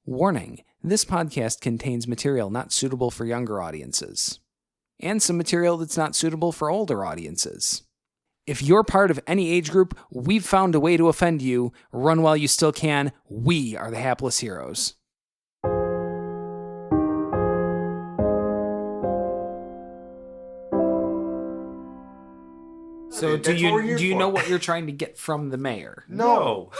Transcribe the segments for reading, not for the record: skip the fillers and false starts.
Warning, this podcast contains material not suitable for younger audiences, and some material that's not suitable for older audiences. If you're part of any age group, we've found a way to offend you. Run while you still can. We are the hapless heroes. So do you know what you're trying to get from the mayor? No.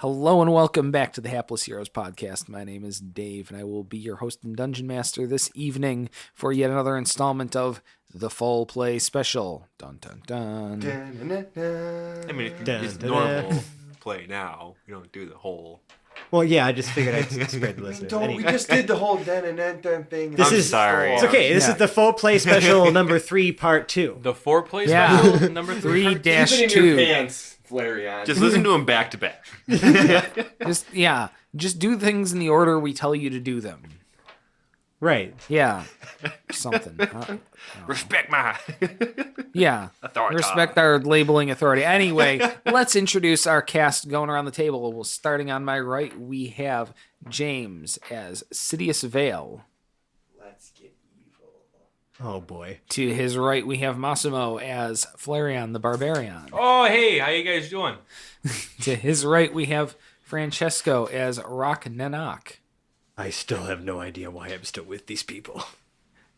Hello and welcome back to the Hapless Heroes podcast. My name is Dave, and I will be your host and dungeon master this evening for yet another installment of the Full Play Special. Dun dun dun. I mean, it's normal play now. You don't do the whole. Well, yeah, I just figured I'd spread the listeners. We just did the whole dun thing. Sorry. It's okay. This is the Full Play Special number 3, part 2. The foreplay special number 3-2. Keep it in your pants, Flareon. Just listen to them back to back. Just do things in the order we tell you to do them. Right. Yeah. Something. Respect my authority. Respect our labeling authority. Anyway, let's introduce our cast going around the table. Well, starting on my right, we have James as Sidious Vale. Let's get evil. Oh, boy. To his right, we have Massimo as Flareon the Barbarian. Oh, hey, how you guys doing? To his right, we have Francesco as Rock Nanak. I still have no idea why I'm still with these people.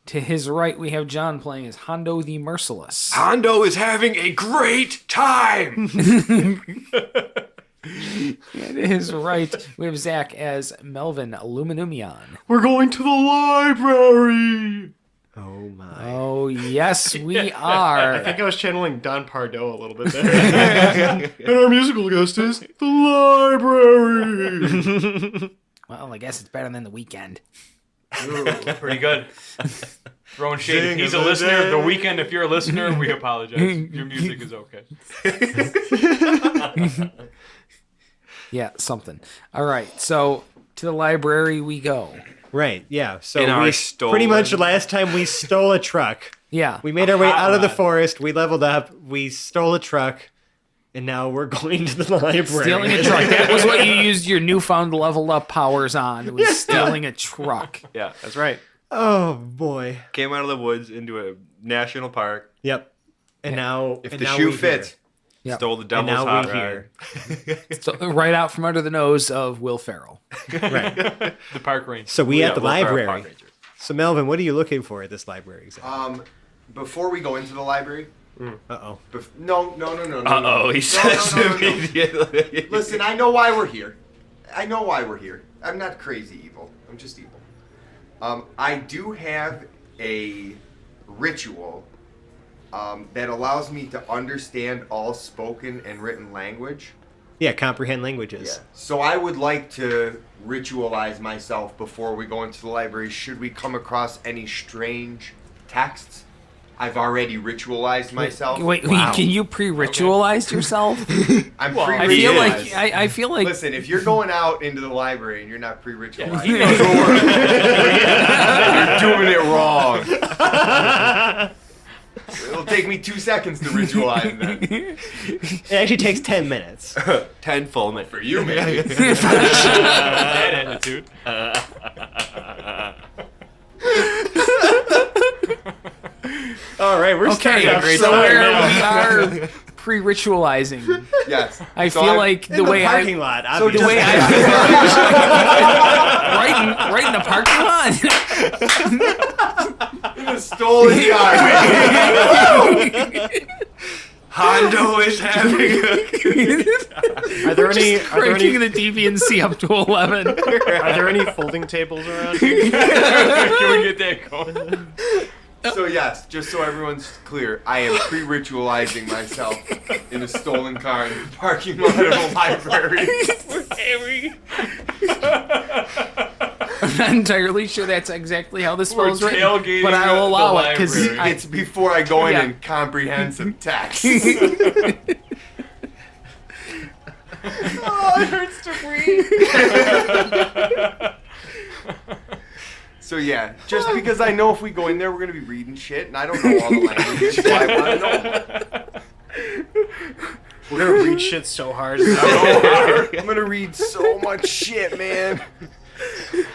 To his right, we have John playing as Hondo the Merciless. Hondo is having a great time! And to his right, we have Zach as Melvin Aluminumion. We're going to the library! Oh, my. Oh, yes, we are. I think I was channeling Don Pardo a little bit there. And our musical guest is the library. Well, I guess it's better than The Weekend. Ooh, pretty good. Throwing shade. If he's a listener, The Weekend, if you're a listener, we apologize. Your music is okay. Yeah, something. All right, so to the library we go. Right, yeah. So pretty much last time we stole a truck. Yeah. We made our way out of the forest. We leveled up. We stole a truck. And now we're going to the library. Stealing a truck. That was what you used your newfound leveled up powers on. It was stealing a truck. Yeah, that's right. Oh, boy. Came out of the woods into a national park. Yep. And now... If the shoe fits. Yep. Stole the devil's now hot we're rod. here. So, right out from under the nose of Will Ferrell. Right. The park ranger. So we at the library. Park ranger. So, Melvin, what are you looking for at this library exactly? Before we go into the library... Uh-oh. No. Uh-oh, he says immediately. Listen, I know why we're here. I'm not crazy evil. I'm just evil. I do have a ritual that allows me to understand all spoken and written language. Yeah, comprehend languages. Yeah. So I would like to ritualize myself before we go into the library. Should we come across any strange texts? I've already ritualized myself. Wait, can you pre-ritualize yourself? I'm pre-ritualized. pre-ritualized. I feel like... Listen, if you're going out into the library and you're not pre-ritualized, You're doing it wrong. It'll take me 2 seconds to ritualize that. It actually takes 10 minutes. 10 full minutes. For you, maybe. That attitude. All right, we're Okay, so where we are pre-ritualizing. Yes. I feel like the way parking lot. the way right in the parking lot. In a stolen yard. Hondo is having a... Are there any Cranking the deviancy up to 11. are there any folding tables around here? Can we get that going? So yes, just so everyone's clear, I am pre-ritualizing myself in a stolen car in the parking lot of a library. I'm not entirely sure that's exactly how this We're was written, tailgating but I will the allow it because library. It's before I go in Yeah. and comprehend some text. Oh, it hurts to breathe. So yeah, just because I know if we go in there, we're gonna be reading shit, and I don't know all the languages, so I want to know. We're gonna read shit so hard. I'm gonna read so much shit, man.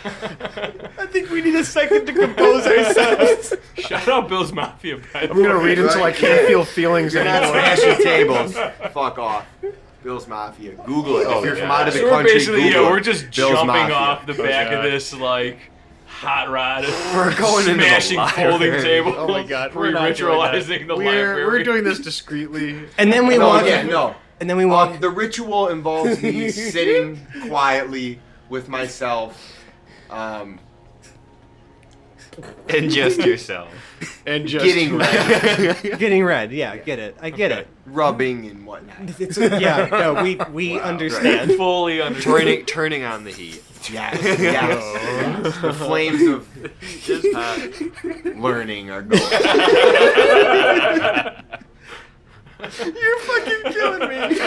I think we need a second to compose ourselves. Shout out Bill's Mafia. By the I'm gonna way. read until I can't feel feelings You're not anymore. smashing tables. Fuck off. Bill's Mafia. Google it. If you're from out of the So we're country, basically, Google we're it. just Bill's jumping Mafia. off the back of this like hot rod. We're going into the smashing folding library. tables. Oh my god, we're not doing Pre-ritualizing the library. We're doing this discreetly. And then we No, walk. yeah, no. And then we walk. The ritual involves me sitting quietly with myself. And just yourself. And just Getting red, Getting red. Yeah, get it. I get it. rubbing and whatnot. It's yeah. No, we understand. fully understand. Turning on the heat. Yes, yes. The flames of learning are going. You're fucking killing me.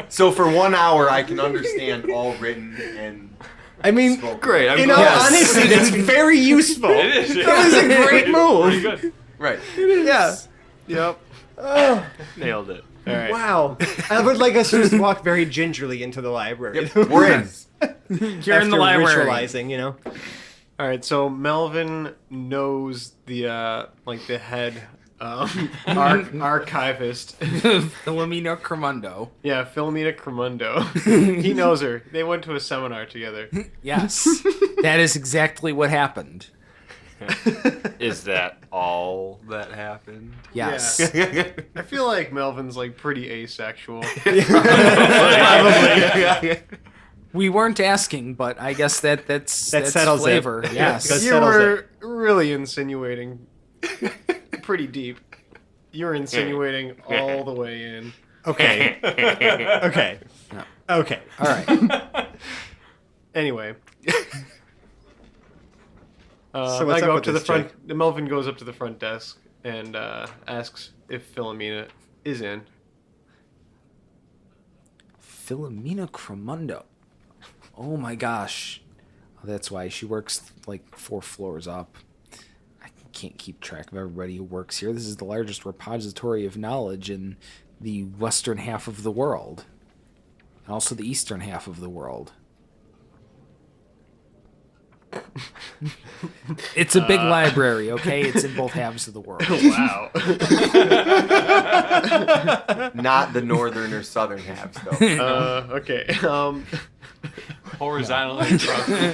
So for 1 hour, I can understand all written and I mean, spoken. Great. I'm in all glad. honesty, that's very useful. It is. That was a great Pretty move. good. Right. Yeah. Yep. Oh, Nailed it. All right. wow. I would like us to just walk very gingerly into the library. Yep. We're in. you're in the After library. ritualizing, you know. All right. So Melvin knows the the head archivist. Philomena Cremundo. Yeah, Philomena Cremundo. He knows her. They went to a seminar together. Yes, that is exactly what happened. Is that all that happened? Yes. I feel like Melvin's pretty asexual. Probably. We weren't asking, but I guess that's settles it. flavor. Yes. That You settles were really insinuating pretty deep. You're insinuating all the way in. Okay. Okay. No. Okay. All right. Anyway. So what's I up go with up to this, the front. Melvin goes up to the front desk and asks if Philomena is in. Philomena Cremundo. Oh my gosh. Oh, that's why she works 4 floors up. I can't keep track of everybody who works here. This is the largest repository of knowledge in the western half of the world. And also the eastern half of the world. It's a big library, okay? It's in both halves of the world. Wow. Not the northern or southern halves, though. Okay. Horizontally across the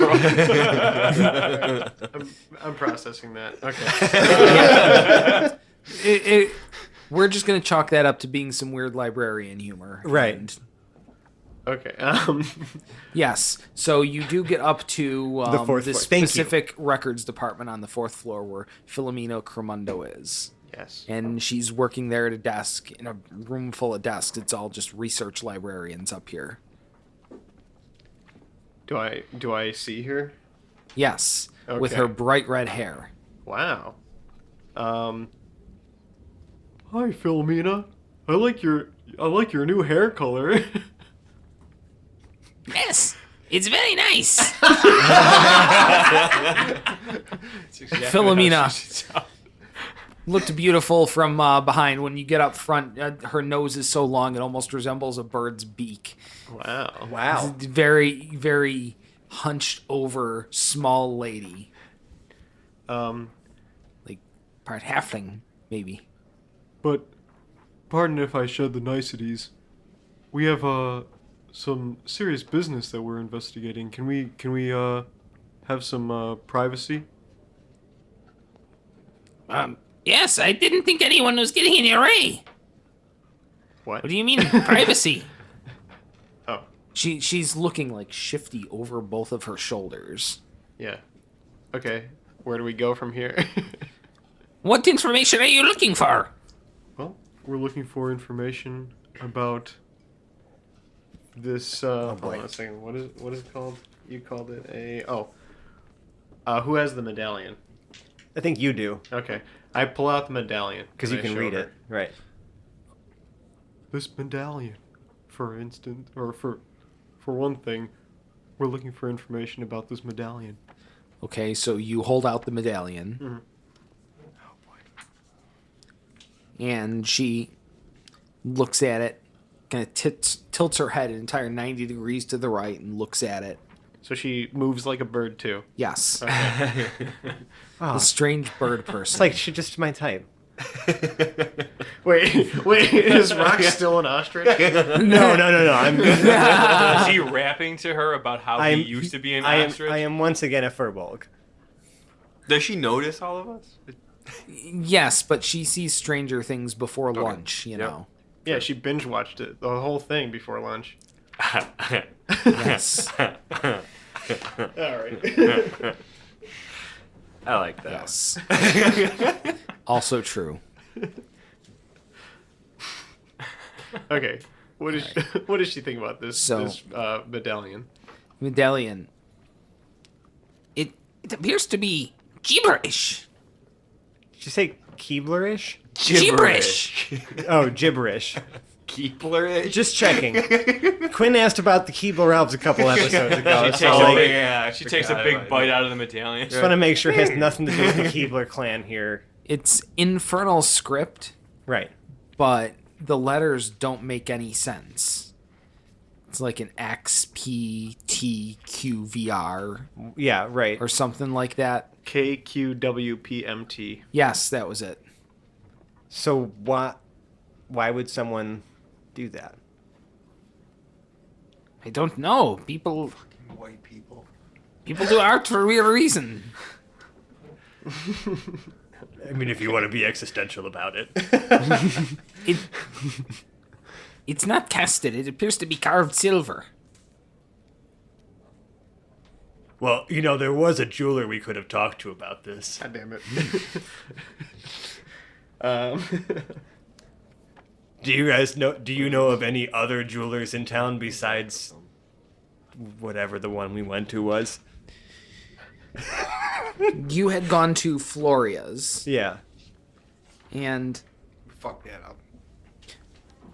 world. I'm processing that. Okay. We're just going to chalk that up to being some weird librarian humor. Right. And Okay. yes. So you do get up to The fourth the floor. Thank you. specific records department on the 4th floor where Philomena Cremundo is. Yes. And she's working there at a desk in a room full of desks. It's all just research librarians up here. Do I see her? Yes. With Okay. her bright red hair. Wow. Hi, Philomena. I like your new hair color. Yes. It's very nice. Philomena looked beautiful from behind. When you get up front, her nose is so long it almost resembles a bird's beak. Wow. Wow. Very, very hunched over small lady. Like part halfling, maybe. But, pardon if I shed the niceties. We have some serious business that we're investigating. Can we have some privacy? Yes, I didn't think anyone was getting in your way. What? What do you mean, privacy? Oh, She's looking like shifty over both of her shoulders. yeah. Okay. where do we go from here? What information are you looking for? Well, we're looking for information about this. Hold on a second. What is it called? You called it a. Who has the medallion? I think you do, Okay, I pull out the medallion because you can read it. Right. This medallion, for instance, or for one thing, we're looking for information about this medallion. Okay, so you hold out the medallion. Mhm. And she looks at it, kind of tilts her head an entire 90 degrees to the right and looks at it. So she moves like a bird too. Yes. Okay. A strange bird person. It's like she's just my type. wait, is Rock still an ostrich? No. I'm. Is he rapping to her about how I am- he used to be an I ostrich? am once again a furbolg. Does she notice all of us? Yes, but she sees stranger things before lunch, you Yep. know. Yeah, she binge watched it, the whole thing before lunch. Yes. All right. I like that. Yes. Also true. Okay. What does she think about this medallion? Medallion. It appears to be gibberish. Did you say Keeblerish? Gibberish. Oh, gibberish. Keebler. Just checking. Quinn asked about the Keebler elves a couple episodes ago. She so takes, like, she takes a big bite out of the medallion. just want to make sure it has nothing to do with the Keebler clan here. It's infernal script, Right. but the letters don't make any sense. It's like an XPTQVR Yeah, right. or something like that. KQWPMT. Yes, that was it. So why would someone do that? I don't know. People White people. do art for a real reason. I mean, if you want to be existential about it. It's not casted. It appears to be carved silver. Well, there was a jeweler we could have talked to about this. God damn it. Do you guys know? Do you know of any other jewelers in town besides whatever the one we went to was? You had gone to Floria's, Yeah. and Fuck that up.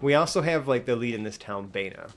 We also have like the lead in this town, Bana.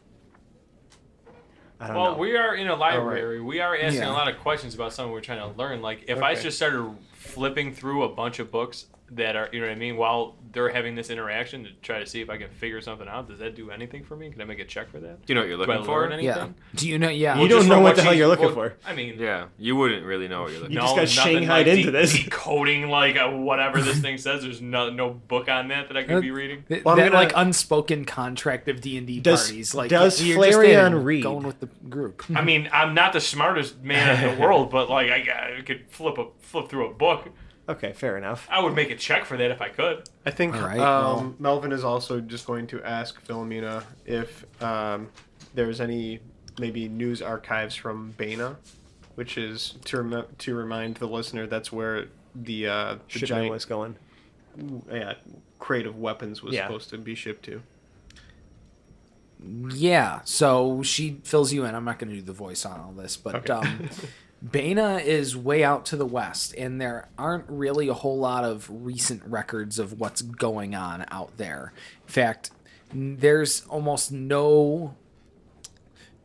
I don't know. Well, we are in a library. We are asking Yeah. a lot of questions about something we're trying to learn. Like, if I Okay. just started flipping through a bunch of books that are, you know what I mean, while they're having this interaction to try to see if I can figure something out, does that do anything for me? Can I make a check for that? Do you know what you're Do I looking for? learn anything? yeah. Do you know? Yeah. You don't just know from what the hell she- you're looking well, for. I mean, Yeah, you wouldn't really know what you're looking You for. just got nothing shanghaied like into this. decoding like whatever this thing says. There's no book on that I could be reading. That Well, I'm gonna- like unspoken contract of D&D Does- parties. Like, does you're just Flareon in, read? Going with the group. I mean, I'm not the smartest man in the world, but like I could flip through a book. Okay, fair enough. I would make a check for that if I could. I think All right, well. Melvin is also just going to ask Philomena if there's any maybe news archives from Bana, which is to remind the listener that's where the Shipment giant was going. crate of weapons was Yeah. supposed to be shipped to. Yeah, so she fills you in. I'm not going to do the voice on all this, but Okay. Bana is way out to the west, and there aren't really a whole lot of recent records of what's going on out there. In fact, there's almost no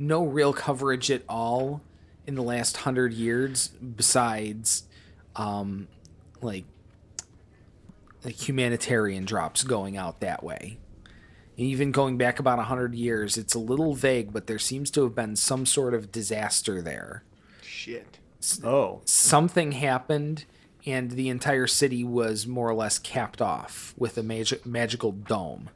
real coverage at all in the last 100 years besides like humanitarian drops going out that way. Even going back about 100 years, it's a little vague, but there seems to have been some sort of disaster there. Shit. Oh. Something happened, and the entire city was more or less capped off with a magical dome.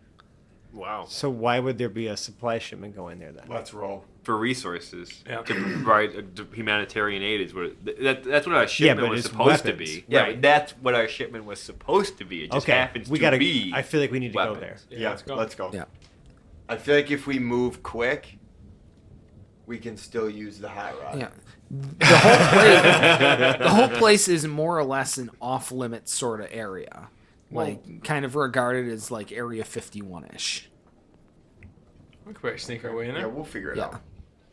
Wow. So why would there be a supply shipment going there then? Let's roll. For resources Yeah. to provide humanitarian aid is what that's what our shipment but was it's supposed to weapons. be. Yeah, Right. that's what our shipment was supposed to be. It just Okay, happens we to gotta. be. I feel like we need to go weapons. there. Yeah, let's go. let's go. Yeah. I feel like if we move quick, we can still use the hot rod. Yeah. The whole place is more or less an off-limits sort of area. Like, kind of regarded as, like, Area 51-ish. We could probably sneak our way in Yeah, there. we'll figure it Yeah. out.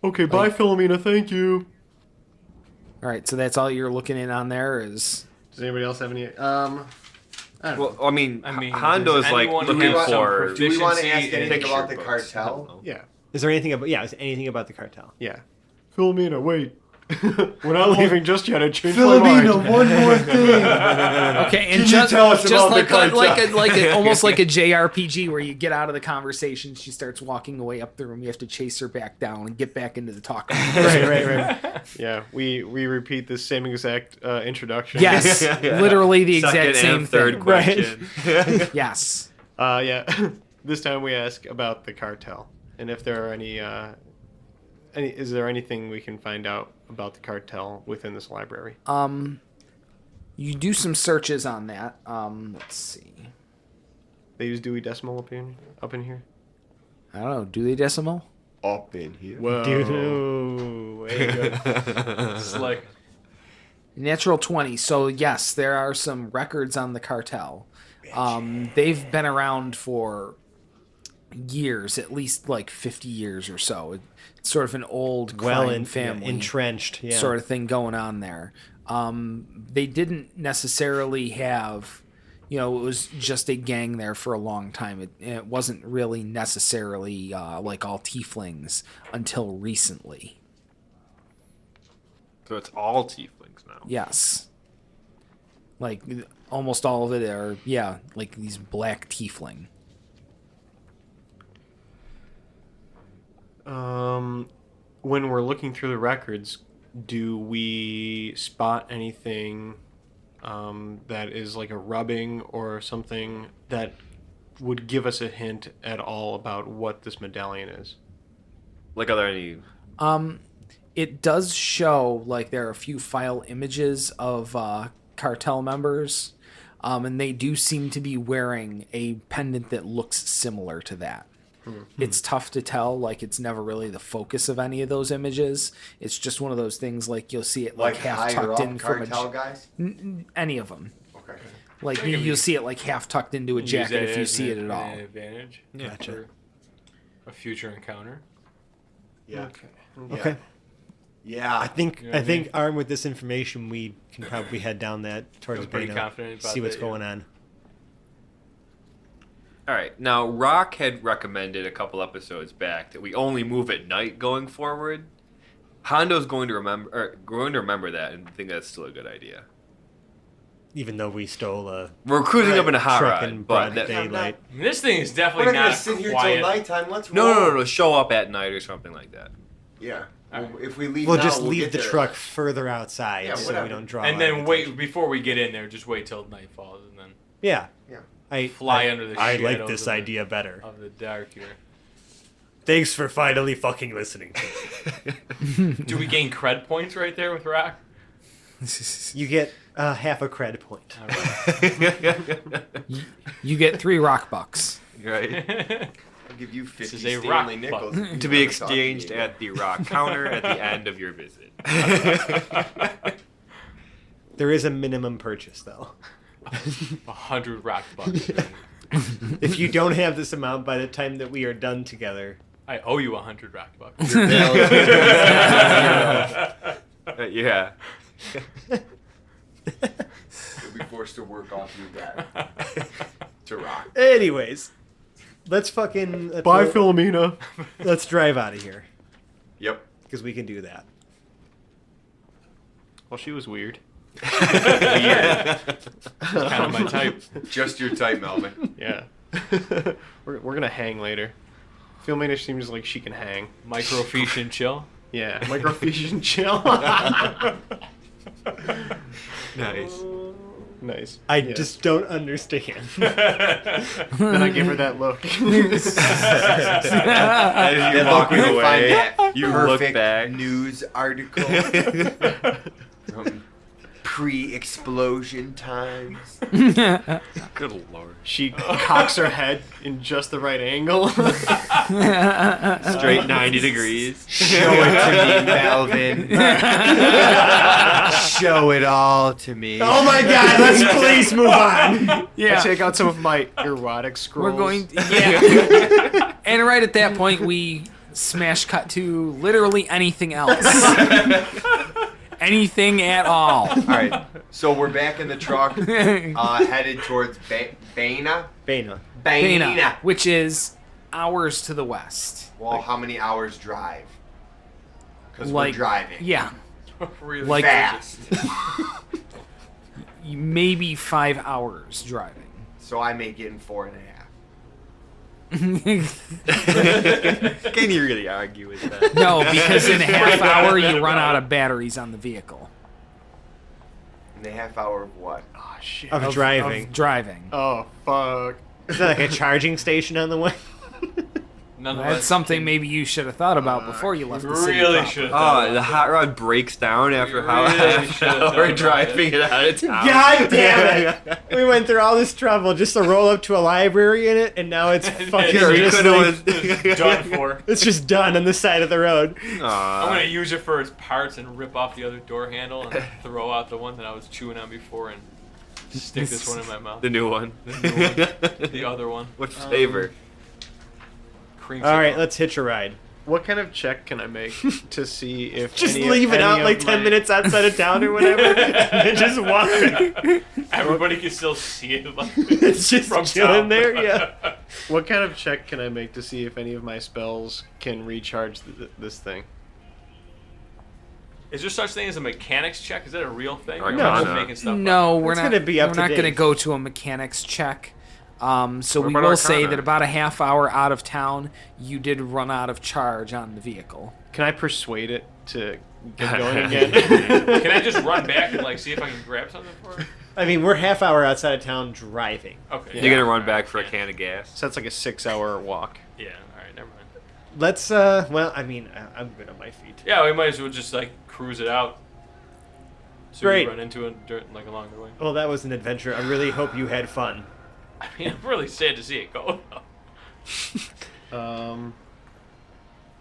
Okay, bye, Philomena. Thank you. All right, so that's all you're looking in on there is... Does anybody else have any? I don't know. Well, I mean, does Hondo's like anyone looking have some for. Do we want to Efficiency ask in anything picture about the books. cartel? Yeah. Is there anything about is anything about the cartel? Yeah. Philomena, wait. We're not leaving just yet. I changed my mind. one more thing. Okay, and Can you just, tell us just about like the cartel? almost like a JRPG where you get out of the conversation, she starts walking away up the room. You have to chase her back down and get back into the talk. Right. Yeah, we repeat the same exact introduction. Yes, literally the exact Second same and third thing. question. Yes. Yeah. This time we ask about the cartel, and if there are any. Is there anything we can find out about the cartel within this library? You do some searches on that. Let's see. They use Dewey Decimal up in here. I don't know. Do they decimal? Up in here. Whoa. Dude, way to go. It's like Natural 20. So yes, there are some records on the cartel. They've been around for years, at least like 50 years or so. It's sort of an old crime family entrenched, sort of thing going on there. They didn't necessarily have, it was just a gang there for a long time. It wasn't really necessarily like all tieflings until recently. So it's all tieflings now. Yes. Like almost all of it are, like these black tiefling. When we're looking through the records, do we spot anything that is like a rubbing or something that would give us a hint at all about what this medallion is? Like, are there any? It does show like there are a few file images of cartel members, and they do seem to be wearing a pendant that looks similar to that. It's tough to tell, like it's never really the focus of any of those images. It's just one of those things like you'll see it like half higher tucked up in from cartel guys? any of them. Okay. Like you'll see it like half tucked into a jacket if you see it at all. An advantage. Gotcha. For a future encounter. Yeah. Okay. Yeah. I think You know what I mean? armed with this information, we can probably head down that towards Feel pretty Bano, confident about see what's that, yeah. going on. All right. Now, Rock had recommended a couple episodes back that we only move at night going forward. Hondo's going to remember that and think that's still a good idea. Even though we stole a We're cruising up in a hot truck rod, in but broad that, daylight. I mean, this thing is We're definitely not gonna not sit here till quiet. nighttime. Let's roll. no. Show up at night or something like that. Yeah. Well, if we leave We'll now, just we'll leave get the there. truck further outside Yeah, so whatever. we don't draw. And a lot then of wait attention. before we get in there. Just wait till night falls and then Yeah. Yeah. fly under the I like shadows this of the- idea better. of the dark here. Thanks for finally fucking listening. Do we gain cred points right there with Rock? You get half a cred point. All right. You get 3 rock bucks. Right. I'll give you 50 is a Stanley rock nickels. button. if you To be never talk to me exchanged again. at the Rock counter at the end of your visit. There is a minimum purchase though. 100 rock bucks. If you don't have this amount by the time that we are done together, I owe you 100 rock bucks. Yeah. You'll be forced to work off your debt to rock. anyways, let's fucking Bye, Philomena. let's drive out of here Yep. because we can do that. Well, she was weird. Kind of my type. Just your type, Melvin. Yeah. we're gonna hang later. Philomena seems like she can hang. Microfiche and chill. Yeah. Microfiche and chill. Nice. Nice. I Yeah. just don't understand. Then I give her that look. As you Then walk look, we away, find that you look perfect back. news article from pre-explosion times. Good lord. She cocks her head in just the right angle. Straight 90 degrees. Show it to me, Melvin. Show it all to me. Oh my God! Let's please move on. I take out some of my erotic scrolls. We're going. Yeah. And right at that point, we smash cut to literally anything else. Anything at all. All right, so we're back in the truck, headed towards Baina. Baina, which is hours to the west. Well, how many hours drive? Because Like- we're driving. Yeah. Really Like- Fast. Maybe 5 hours driving. So I make it in 4.5. Can you really argue with that? No, because in a half hour you run out of batteries on the vehicle. In a half hour of what? Oh, shit. Of driving. Of driving. Oh, fuck. Is that like a charging station on the way? That's something maybe you should have thought about before you left the city Really proper. should. Oh, the hot rod breaks down after how Really should've done we're that. driving it out of town. God damn it! We went through all this trouble just to roll up to a library in it, and now it's fucking Sure, you just could've like, Done for. it's just done on the side of the road. Aw. I'm gonna use it for its parts and rip off the other door handle and throw out the one that I was chewing on before and stick this one in my mouth. The new one. The other one. What flavor? Cream. All right, let's hitch a ride. What kind of check can I make to see if Just any, leave it any out of like 10 my- minutes outside of town or whatever, and then just walk. Everybody can still see it. Like, It's just from chilling town. there, yeah. What kind of check can I make to see if any of my spells can recharge this thing? Is there such thing as a mechanics check? Is that a real thing? Or No. am I just making stuff up? No, we're It's not. gonna be up we're to not going to date. go to a mechanics check. So What we about will say Arcana? that about a half hour out of town, you did run out of charge on the vehicle. Can I persuade it to get going again? Can I just run back and like see if I can grab something for it? I mean, we're half hour outside of town driving. Okay. You're gonna run Alright, back for a yeah. can of gas. So that's like a 6-hour walk. Yeah. All right. Never mind. Let's, well, I mean, I'm good on my feet. Yeah, we might as well just like cruise it out. So Great. we run into it like along the way. Well, that was an adventure. I really hope you had fun. I mean, I'm really sad to see it go.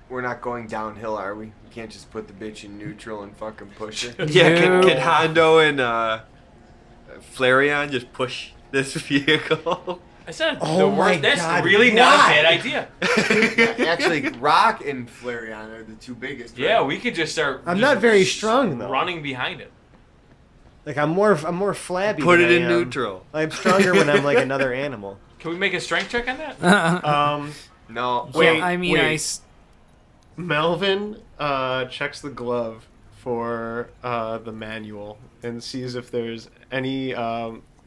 We're not going downhill, are we? We can't just put the bitch in neutral and fucking push it. Yeah, No. can Hondo and Flareon just push this vehicle? That's not Oh the my worst. That's God, really not a why? bad idea. Actually, Rock and Flareon are the two biggest. Yeah, right? we could just start. I'm just not very strong, though. Running behind it. Like, I'm more flabby. Put than it I in am. neutral. I'm stronger when I'm like another animal. Can we make a strength check on that? No. Wait, yeah, I mean, wait. Melvin checks the glove for the manual and sees if there's any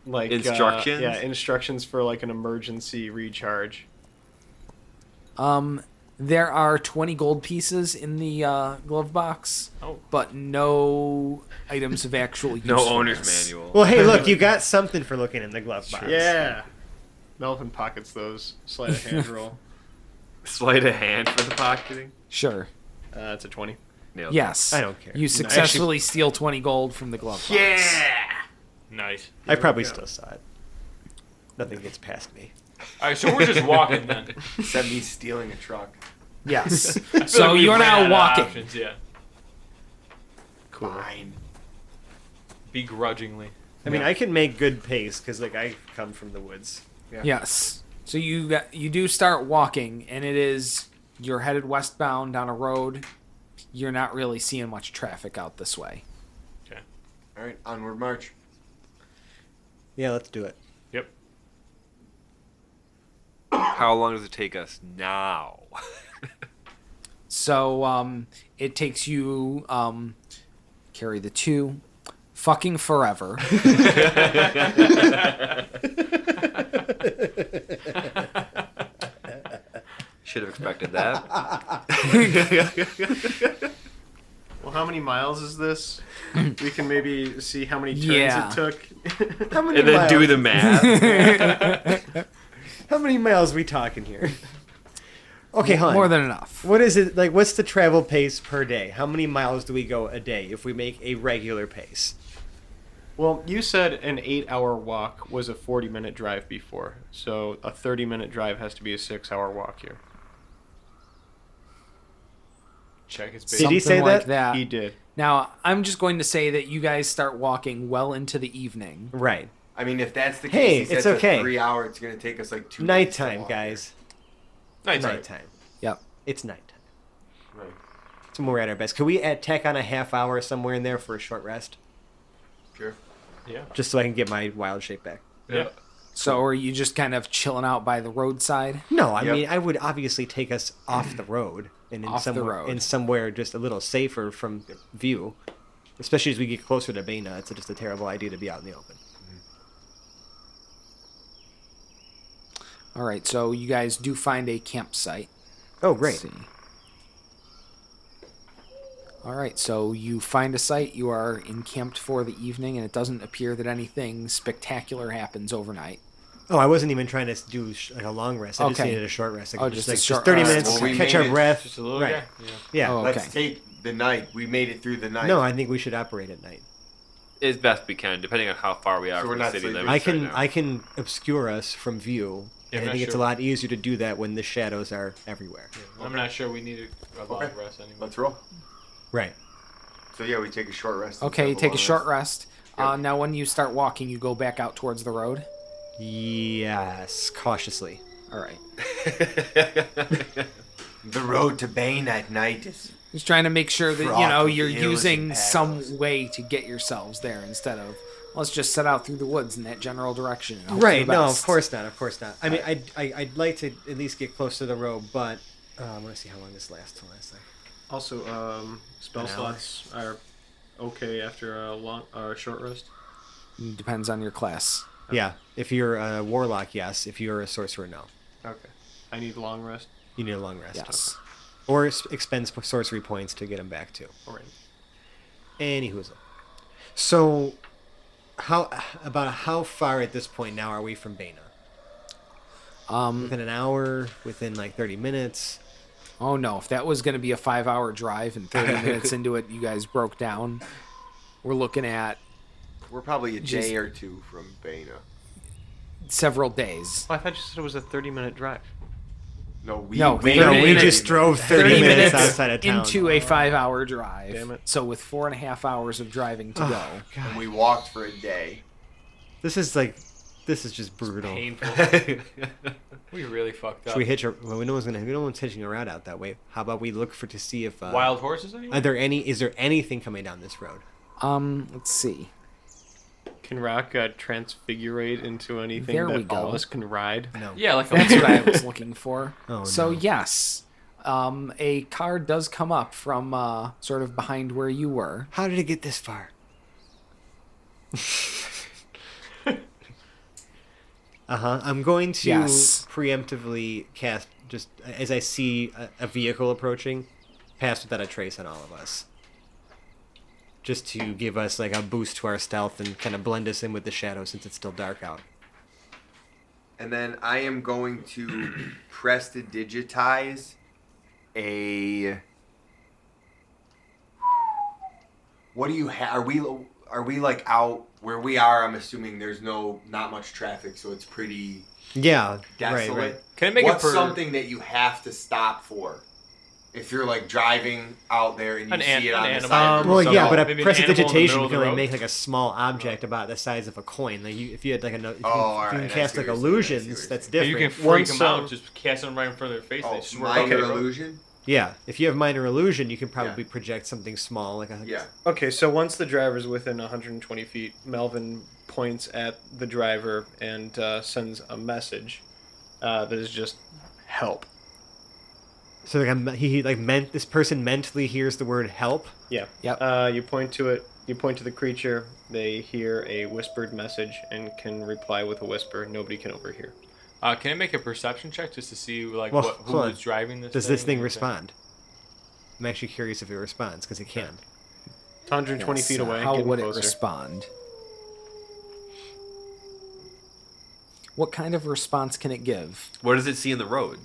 like Instructions? instructions for like an emergency recharge. there are 20 gold pieces in the glove box, Oh. but no items of actual use. No for owner's this. manual. Well, hey, look, you got something for looking in the glove box. Yeah. Melvin pockets those. Sleight of hand roll. Sleight of hand for the pocketing. Sure. It's a 20. Nailed it. Yes. I don't care. You successfully steal 20 gold from the glove box. Nice. I probably we go. still saw it. Nothing gets past me. All right, so we're just walking then. Except me stealing a truck. Yes. I feel So like we you're ran out now of walking. options, yeah. Fine. Begrudgingly. I mean, I can make good pace because like I come from the woods. Yes. So you do start walking, and you're headed westbound down a road. You're not really seeing much traffic out this way. Okay. All right, onward march. Yeah, let's do it. Yep. How long does it take us now? So it takes you carry the 2 fucking forever. Should have expected that. Well, how many miles is this? We can maybe see how many turns Yeah. it took. How many And then miles? do the math. How many miles we talking here? Okay, hon. More than enough. What is it like? What's the travel pace per day? How many miles do we go a day if we make a regular pace? Well, you said an 8-hour walk was a 40-minute drive before, so a 30-minute drive has to be a 6-hour walk here. Check his Did base. he say Something like that? He did. Now, I'm just going to say that you guys start walking well into the evening. Right. I mean, if that's the Hey, case, he it's said okay. 3 hour. It's gonna take us like 2 days to Nighttime, walk guys. Nighttime. Yep. It's nighttime. there. Right. So we're at our best. Could we tack on a half hour somewhere in there for a short rest? Sure. Yeah. Just so I can get my wild shape back. Yeah. So are you just kind of chilling out by the roadside? No, I Yep. mean, I would obviously take us off the road and Off the somewhere, road. in somewhere just a little safer from view. Especially as we get closer to Bena, it's just a terrible idea to be out in the open. All right, so you guys do find a campsite. Oh, Let's great. see. All right, so you find a site. You are encamped for the evening, and it doesn't appear that anything spectacular happens overnight. Oh, I wasn't even trying to do like a long rest. I just Okay. needed a short rest. Oh, Like, just just a like short 30 rest. minutes, Well, we catch made our it breath. Just a little. Right. Yeah. Yeah. Yeah. Oh, Let's okay. take the night. We made it through the night. No, I think we should operate at night. As best we can, depending on how far we are So we're from the not city sleeping. limits. I can obscure us from view. Yeah, And I'm I think not it's a sure. lot easier to do that when the shadows are everywhere. I'm not sure we need a long Okay. rest anymore. Let's roll. Right. So yeah, we take a short rest. Okay, you instead of take a long short rest. Yep. Now, when you start walking, you go back out towards the road. Yes, cautiously. All right. The road to Bane at night is. Just trying to make sure that, Fraught with you're hills and using paths. some way to get yourselves there instead of, let's just set out through the woods in that general direction. and hope for Right. the No, best. of course not. Of course not. I mean, I'd like to at least get close to the road, but I want to see how long this lasts. Till last night. Also, spell An hour. slots are okay after a short rest. Depends on your class. Yeah. If you're a warlock, yes. If you're a sorcerer, no. Okay. I need long rest. You need a long rest. Yes. Or expend sorcery points to get them back too. All right. Anywho. So, how far at this point now are we from Bena? Within an hour? Within like 30 minutes? Oh no, if that was going to be a 5-hour drive and 30 minutes into it, you guys broke down. We're looking at We're probably a Just- day or two from Bana. several days. Well, I thought you said it was a 30-minute drive. No, we No, made 30 it. we minutes- just drove 30 minutes outside of town. into a 5-hour drive. Damn it. So with 4.5 hours of driving to go. And we walked for a day. This is just brutal. Painful. We really fucked up. Should we hitch a? Well, no one's hitching a ride out that way. How about we look to see if Wild horses anyway? Is there anything coming down this road? Let's see. Can Rock transfigurate into anything There we that all go. of us can ride? No. Yeah, like That's what I was looking for. Oh, so no. yes, a car does come up from sort of behind where you were. How did it get this far? I'm going to Yes. preemptively cast, just as I see a vehicle approaching, pass without a trace on all of us. Just to give us like a boost to our stealth and kind of blend us in with the shadows since it's still dark out. And then I am going to press to digitize a. What do you have? Are we like out where we are? I'm assuming there's not much traffic, so it's pretty Yeah, desolate. right. Can I make What's a something that you have to stop for? If you're like driving out there and you see it on the animal. side. Well, So- yeah, but a Maybe an press animal in the digitation middle you of can the only road? make like a small object about the size of a coin. Like if you had like if all you can right, I cast see like what you're saying, I see what illusions, you're that's saying. You different. can freak Once, them out, just cast them right in front of their face. Oh, they swerve minor over the road. illusion. Yeah, if you have minor illusion, you can probably Yeah. project something small, like a Yeah. Okay, so once the driver's within 120 feet, Melvin points at the driver and sends a message that is just help. So like this person mentally hears the word help. Yeah. Yep. You point to it. You point to the creature. They hear a whispered message and can reply with a whisper. Nobody can overhear. Can I make a perception check just to see like Well, who hold on. was driving this? Does this thing Okay. respond? I'm actually curious if it responds because it can. It's 120 Yes, feet away. How getting would closer. it respond? What kind of response can it give? What does it see in the road?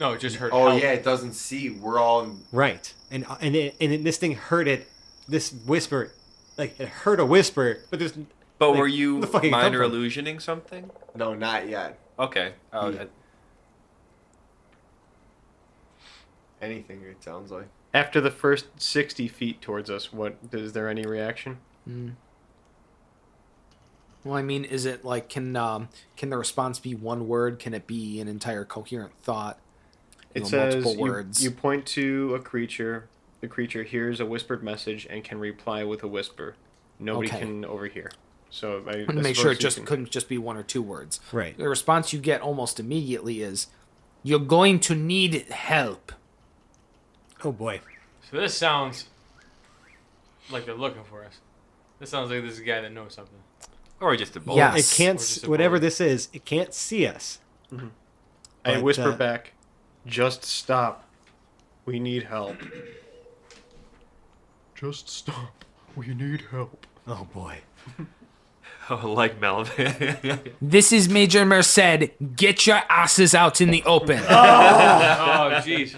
No, it just heard. Oh help. yeah, it doesn't see. We're all. Right, and this thing heard it. This whisper like it heard a whisper, but there's. But like, were you where the fuck did it come minor from? illusioning something? No, not yet. Okay. Oh, Yeah. Anything, it sounds like. After the first 60 feet towards us, is there any reaction? Well, I mean, is it like can the response be one word? Can it be an entire coherent thought? It Multiple says words. you point to a creature. The creature hears a whispered message and can reply with a whisper. Nobody Okay. can overhear. So I to make sure it just couldn't just be one or two words. Right. The response you get almost immediately is, "You're going to need help." Oh boy. So this sounds like they're looking for us. This sounds like this is a guy that knows something. or just a bullet. Yeah. It can't. Or just a Whatever bullet. this is, it can't see us. I But, whisper back, "Just stop. We need help." Just stop. We need help. Oh boy. Oh, like Melvin. This is Major Merced. Get your asses out in the open. Oh, jeez.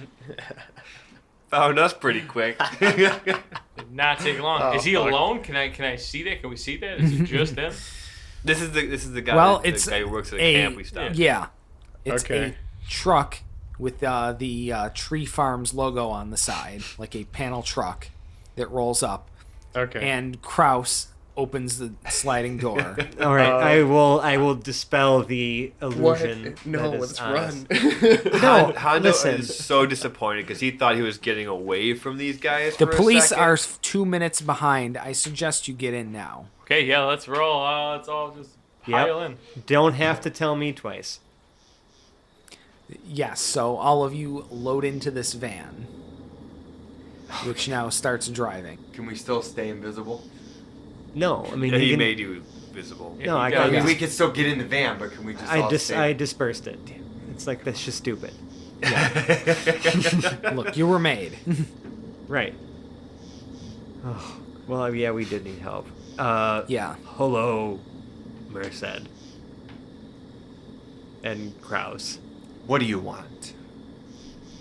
Found us pretty quick. Did not take long. Oh, Is he fuck. alone? Can I see that? Can we see that? Is it just him? This is the guy. Well, the it's guy who works at a camp we stopped. yeah. It's Okay. a truck with the Tree Farms logo on the side, like a panel truck that rolls up. Okay. And Kraus opens the sliding door. All right. I will dispel the illusion. No, that is let's on us. run. No, Hondo listen. is so disappointed because he thought he was getting away from these guys. The for a police second. are 2 minutes behind. I suggest you get in now. Okay, yeah, let's roll. Let's all just Yep. pile in. Don't have to tell me twice. Yes, so all of you load into this van, which now starts driving. Can we still stay invisible? No, I mean Yeah, you he can- made you visible. No, I Yeah, got. I mean, yeah. we can still get in the van, but can we just all stay? I dispersed it. It's like that's just stupid. Look, you were made. Right. Oh, well, yeah, we did need help. Yeah. Hello, Merced. And Kraus. What do you want?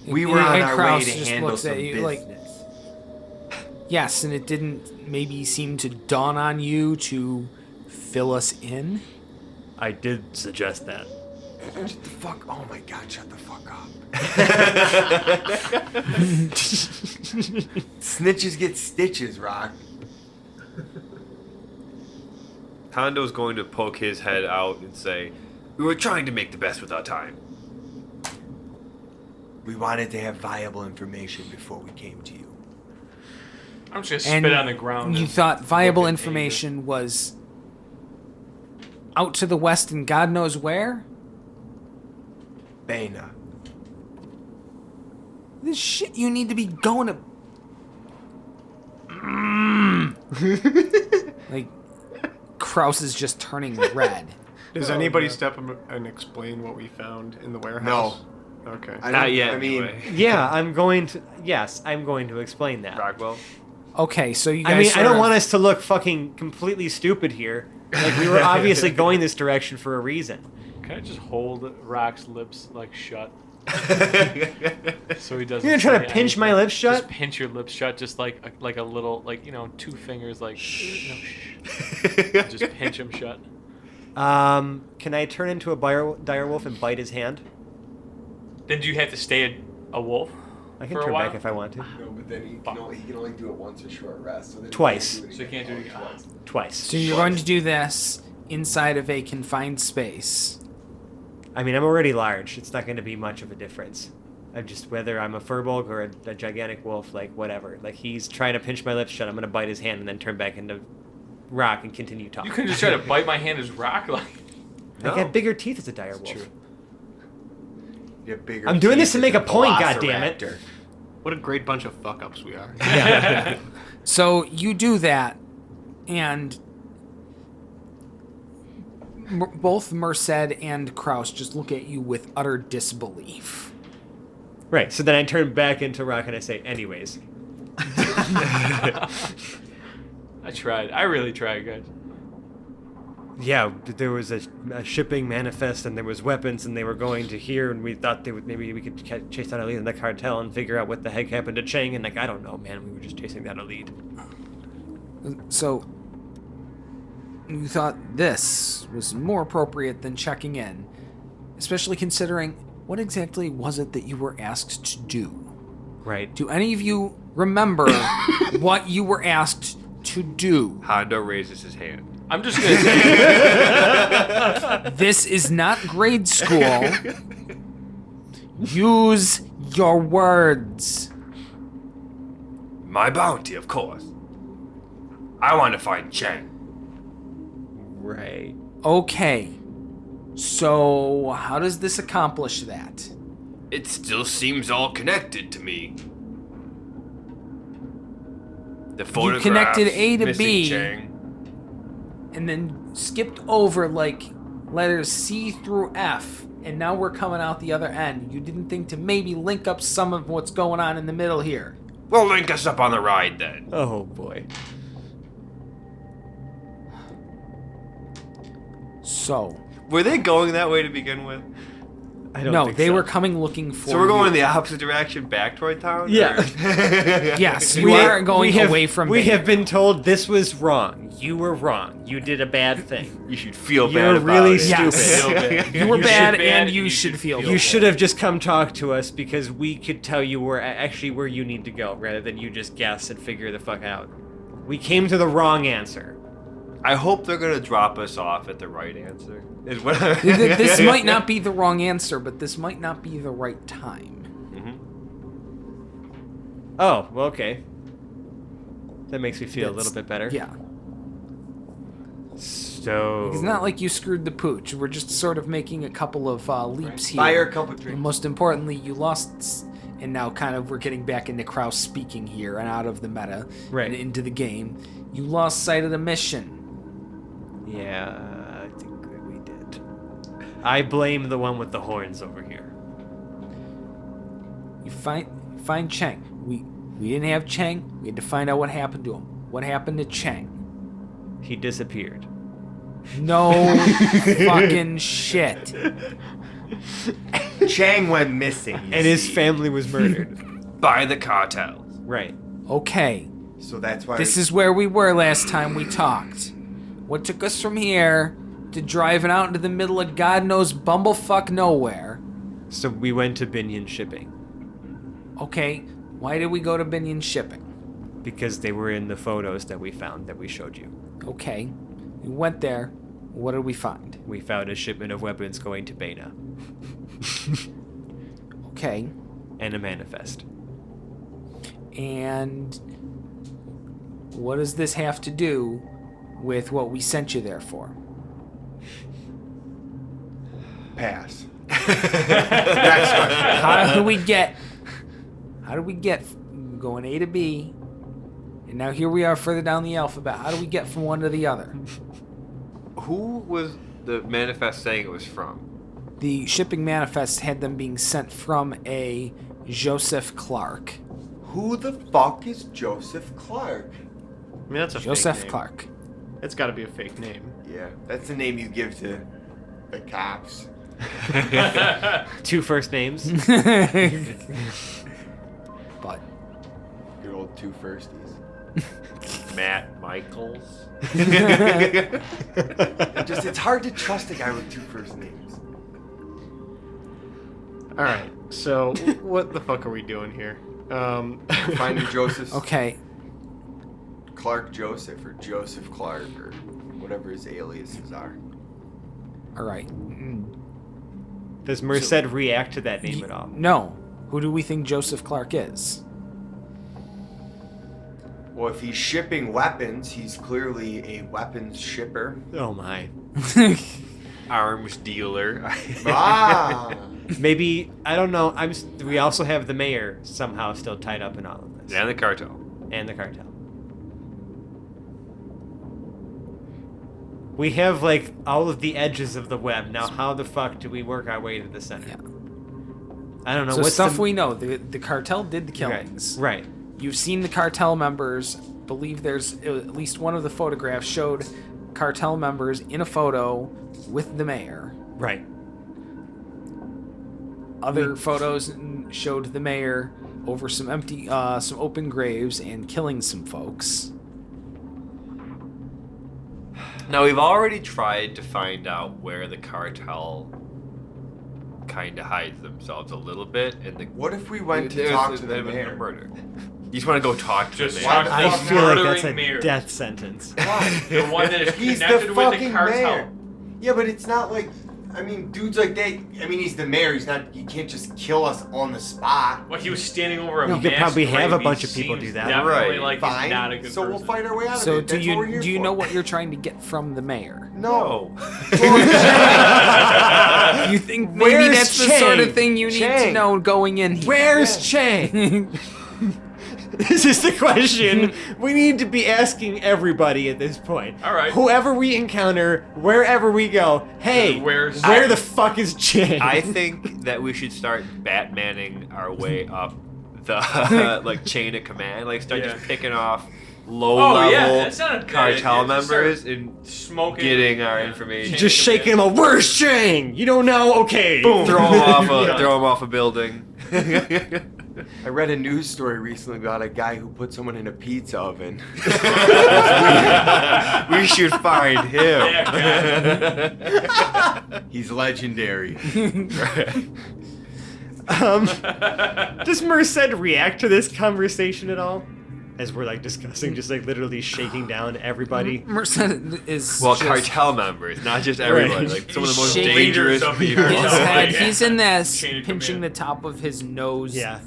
And- We were and on our way Kraus to just handle looks at some you business. like, yes, and it didn't maybe seem to dawn on you to fill us in? I did suggest that. Shut the fuck! Oh my god! Shut the fuck up! Snitches get stitches, Rock. Hondo's going to poke his head out and say, "We were trying to make the best with our time." We wanted to have viable information before we came to you. I'm just gonna And spit on the ground. you and thought viable look at information was out to the west and God knows where? Bana. This shit you need to be going to... Like, Kraus is just turning red. Does anybody step up and explain what we found in the warehouse? No. Okay. Not yet. I mean, anyway. Yeah, I'm going to. Yes, I'm going to explain that. Rockwell. Okay, so you guys I mean, I sort don't of- want us to look fucking completely stupid here. Like we were obviously going this direction for a reason. Can I just hold Rock's lips like shut so he doesn't? You're gonna try to say pinch my anything? lips shut? Just pinch your lips shut, just like a little, like, you know, 2 fingers, like shh. Just pinch them shut. Can I turn into a dire wolf and bite his hand? Then do you have to stay a wolf? I can For a turn while? back if I want to. no, but then he can only do it once a short rest. So then he Twice. can't do it So you can't do it again. again. Twice. So you're going to do this inside of a confined space. I mean, I'm already large. It's not going to be much of a difference. I'm just whether I'm a furbolg or a gigantic wolf, like whatever. Like he's trying to pinch my lips shut. I'm going to bite his hand and then turn back into Rock and continue talking. You couldn't just try to bite my hand as Rock, like. I got bigger teeth as a dire wolf. True. You have bigger I'm doing this teeth to make as a point, goddammit. velociraptor. What a great bunch of fuck ups we are. So you do that, and both Merced and Kraus just look at you with utter disbelief. Right. So then I turn back into Rock and I say, anyways. I tried. I really tried, guys. Yeah, there was a shipping manifest and there was weapons and they were going to here and we thought they would maybe we could chase down a lead in the cartel and figure out what the heck happened to Chang and like I don't know, man, we were just chasing down a lead. So, you thought this was more appropriate than checking in, especially considering what exactly was it that you were asked to do? Right. Do any of you remember what you were asked to do? Hondo raises his hand. I'm just gonna say This is not grade school. Use your words. My bounty, of course. I want to find Chang. Right. Okay. So, how does this accomplish that? It still seems all connected to me. The photographs connected A to missing B. Chang. And then skipped over like letters C through F, and now we're coming out the other end. You didn't think to maybe link up some of what's going on in the middle here. Well, link us up on the ride then. Oh boy. So, Were they going that way to begin with? I don't no, think they so. were coming looking for So we're going in you. the opposite direction back toward town? Yeah. or- Yes, you are going away from We Bane. have been told this was wrong. You were wrong. You did a bad thing. You should feel You're bad about really it. stupid. Yes. You were You bad, should and you should feel You should have just come talk to us because we could tell you where you need to go rather than you just guess and figure the fuck out. We came to the wrong answer. I hope they're gonna drop us off at the right answer. Is what This might not be the wrong answer, but this might not be the right time. Oh, well, okay. That makes me feel a little bit better. Yeah. So It's not like you screwed the pooch. We're just sort of making a couple of leaps here. Buy her a couple And drinks. most importantly, you lost, and now kind of we're getting back into Kraus speaking here and out of the meta Right. and into the game. You lost sight of the mission. Yeah, I think we did. I blame the one with the horns over here. You find Chang. We didn't have Chang. We had to find out what happened to him. What happened to Chang? He disappeared. No fucking shit. Chang went missing. you And his see. family was murdered. by the cartels. Right. Okay. So that's why. This is where we were last time we talked. What took us from here to driving out into the middle of God knows bumblefuck nowhere? So we went to Binion Shipping Okay, why did we go to Binion Shipping? because they were in the photos that we found that we showed you. Okay, we went there. What did we find? We found a shipment of weapons going to Bena Okay, and a manifest. and what does this have to do with what we sent you there for? Pass. Next question. How do we get going A to B, and now here we are further down the alphabet. How do we get from one to the other? Who was the manifest saying it was from? The shipping manifest had them being sent from a Joseph Clark. Who the fuck is Joseph Clark? I mean, that's a Joseph fake name. Clark. It's got to be a fake name. Yeah, that's the name you give to the cops. 2 first names. But Good old two firsties. Matt Michaels. Just it's hard to trust a guy with two first names. All right. So what the fuck are we doing here? Finding Joseph okay, Clark Joseph or Joseph Clark or whatever his aliases are. all right. Does Merced react to that name at all? No. Who do we think Joseph Clark is? Well, if he's shipping weapons, he's clearly a weapons shipper. Oh my. Arms dealer. Ah! Maybe I don't know. We also have the mayor somehow still tied up in all of this, and the cartel. and the cartel. We have like all of the edges of the web. Now, how the fuck do we work our way to the center? Yeah. I don't know. So what's stuff the... we know. The cartel did the Right, killings. right. You've seen the cartel members. Believe there's at least one of the photographs showed cartel members in a photo with the mayor. Right. Other photos showed the mayor over some empty, some open graves and killing some folks. Now, we've already tried to find out where the cartel kind of hides themselves a little bit. And What if we went to talk to the mayor? Murder. You just want to go talk to Just the talk mayor. to I the feel like that's murdering a mayor. death sentence. Why? The one that is He's the connected with the fucking cartel. mayor. Yeah, but it's not like, I mean, dudes like that. I mean, he's the mayor. He's not. You can't just kill us on the spot. Well, he was standing over a You could mass probably have grave. a bunch He of people seems do that. Definitely Right. like Fine. he's not a good So we'll person. fight our way out of So it. do That's what we're here you for. know what you're trying to get from the mayor? No. You think maybe Where's that's the sort of Chang? thing you need to Chang. know going in here? Where's Chang? This is the question we need to be asking everybody at this point. All right. Whoever we encounter, wherever we go, hey, where Where's- the fuck is Chang? I think that we should start Batmaning our way up the like chain of command. Like start Yeah. just picking off low Oh, level yeah, that's not a bad cartel idea. Just members start and smoking, getting our yeah. information. just shaking him up. Where's Chang? You don't know? Okay. Boom. Throw him off Yeah. throw him off a building. I read a news story recently about a guy who put someone in a pizza oven. We should find him. Yeah, He's legendary. Does Merced react to this conversation at all? As we're like discussing, just like literally shaking down everybody. Merced is Well, just, cartel members, not just everybody. Right. Like some of the most Shaking dangerous of the people. his cartel. head, Yeah. he's in this, Chain of pinching command. the top of his nose, Yeah.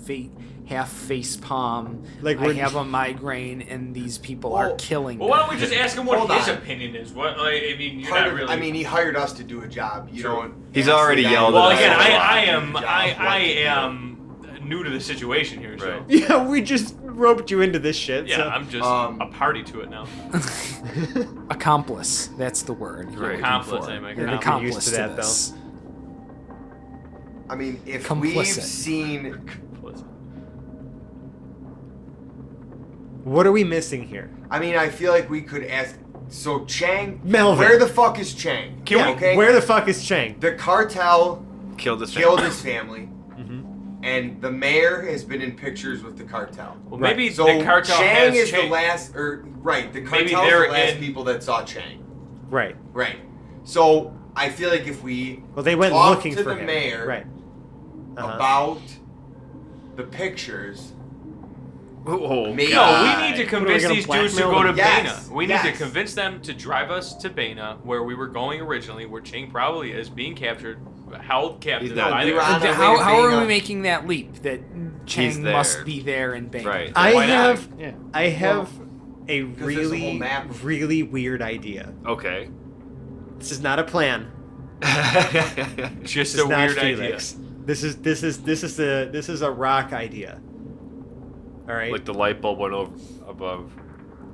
half face palm. Like I we're- have a migraine, and these people are Well, killing Well, why don't me. we just ask him what Hold his on. opinion is? What like, I mean, you're Part not of- really. I mean, he hired us to do a job. You True. know. He's already yelled well, at us. again, That's I am new to the situation here, so Right. Yeah, we just roped you into this shit. yeah, so. I'm just a party to it now. Accomplice. That's the word. you're Right. looking Accomplice, for. I'm like, You're an accomplice. accomplice Used to to that, this. I mean, if Complicit. we've seen, What are we missing here? I mean, I feel like we could ask. So Chang, Melvin. where the fuck is Chang? Yeah, Okay. Where the fuck is Chang? The cartel Killed his killed family. his family, and the mayor has been in pictures with the cartel. Well, maybe So the cartel Chang has is changed. the last, or right? The Maybe cartel's they're the last in- people that saw Chang. Right. Right. So I feel like if we Well, they went talk looking to for the him. mayor Right. Uh-huh. about the pictures, Oh, maybe No, we need to What, are we convince gonna these dudes to blackmail go to them? Yes, Bana. We need to yes. convince them to drive us to Bana, where we were going originally, where Chang probably is being captured, held captive He's not by there. the We were on our way How to are Bana. we making that leap that Chang there. must be there in Bana? Right. I Why not? have I have a there's a whole really map. really weird idea. Okay. This is not a plan. Just This a is not weird idea. Felix. This is a rock idea. All right. Like the light bulb went over above.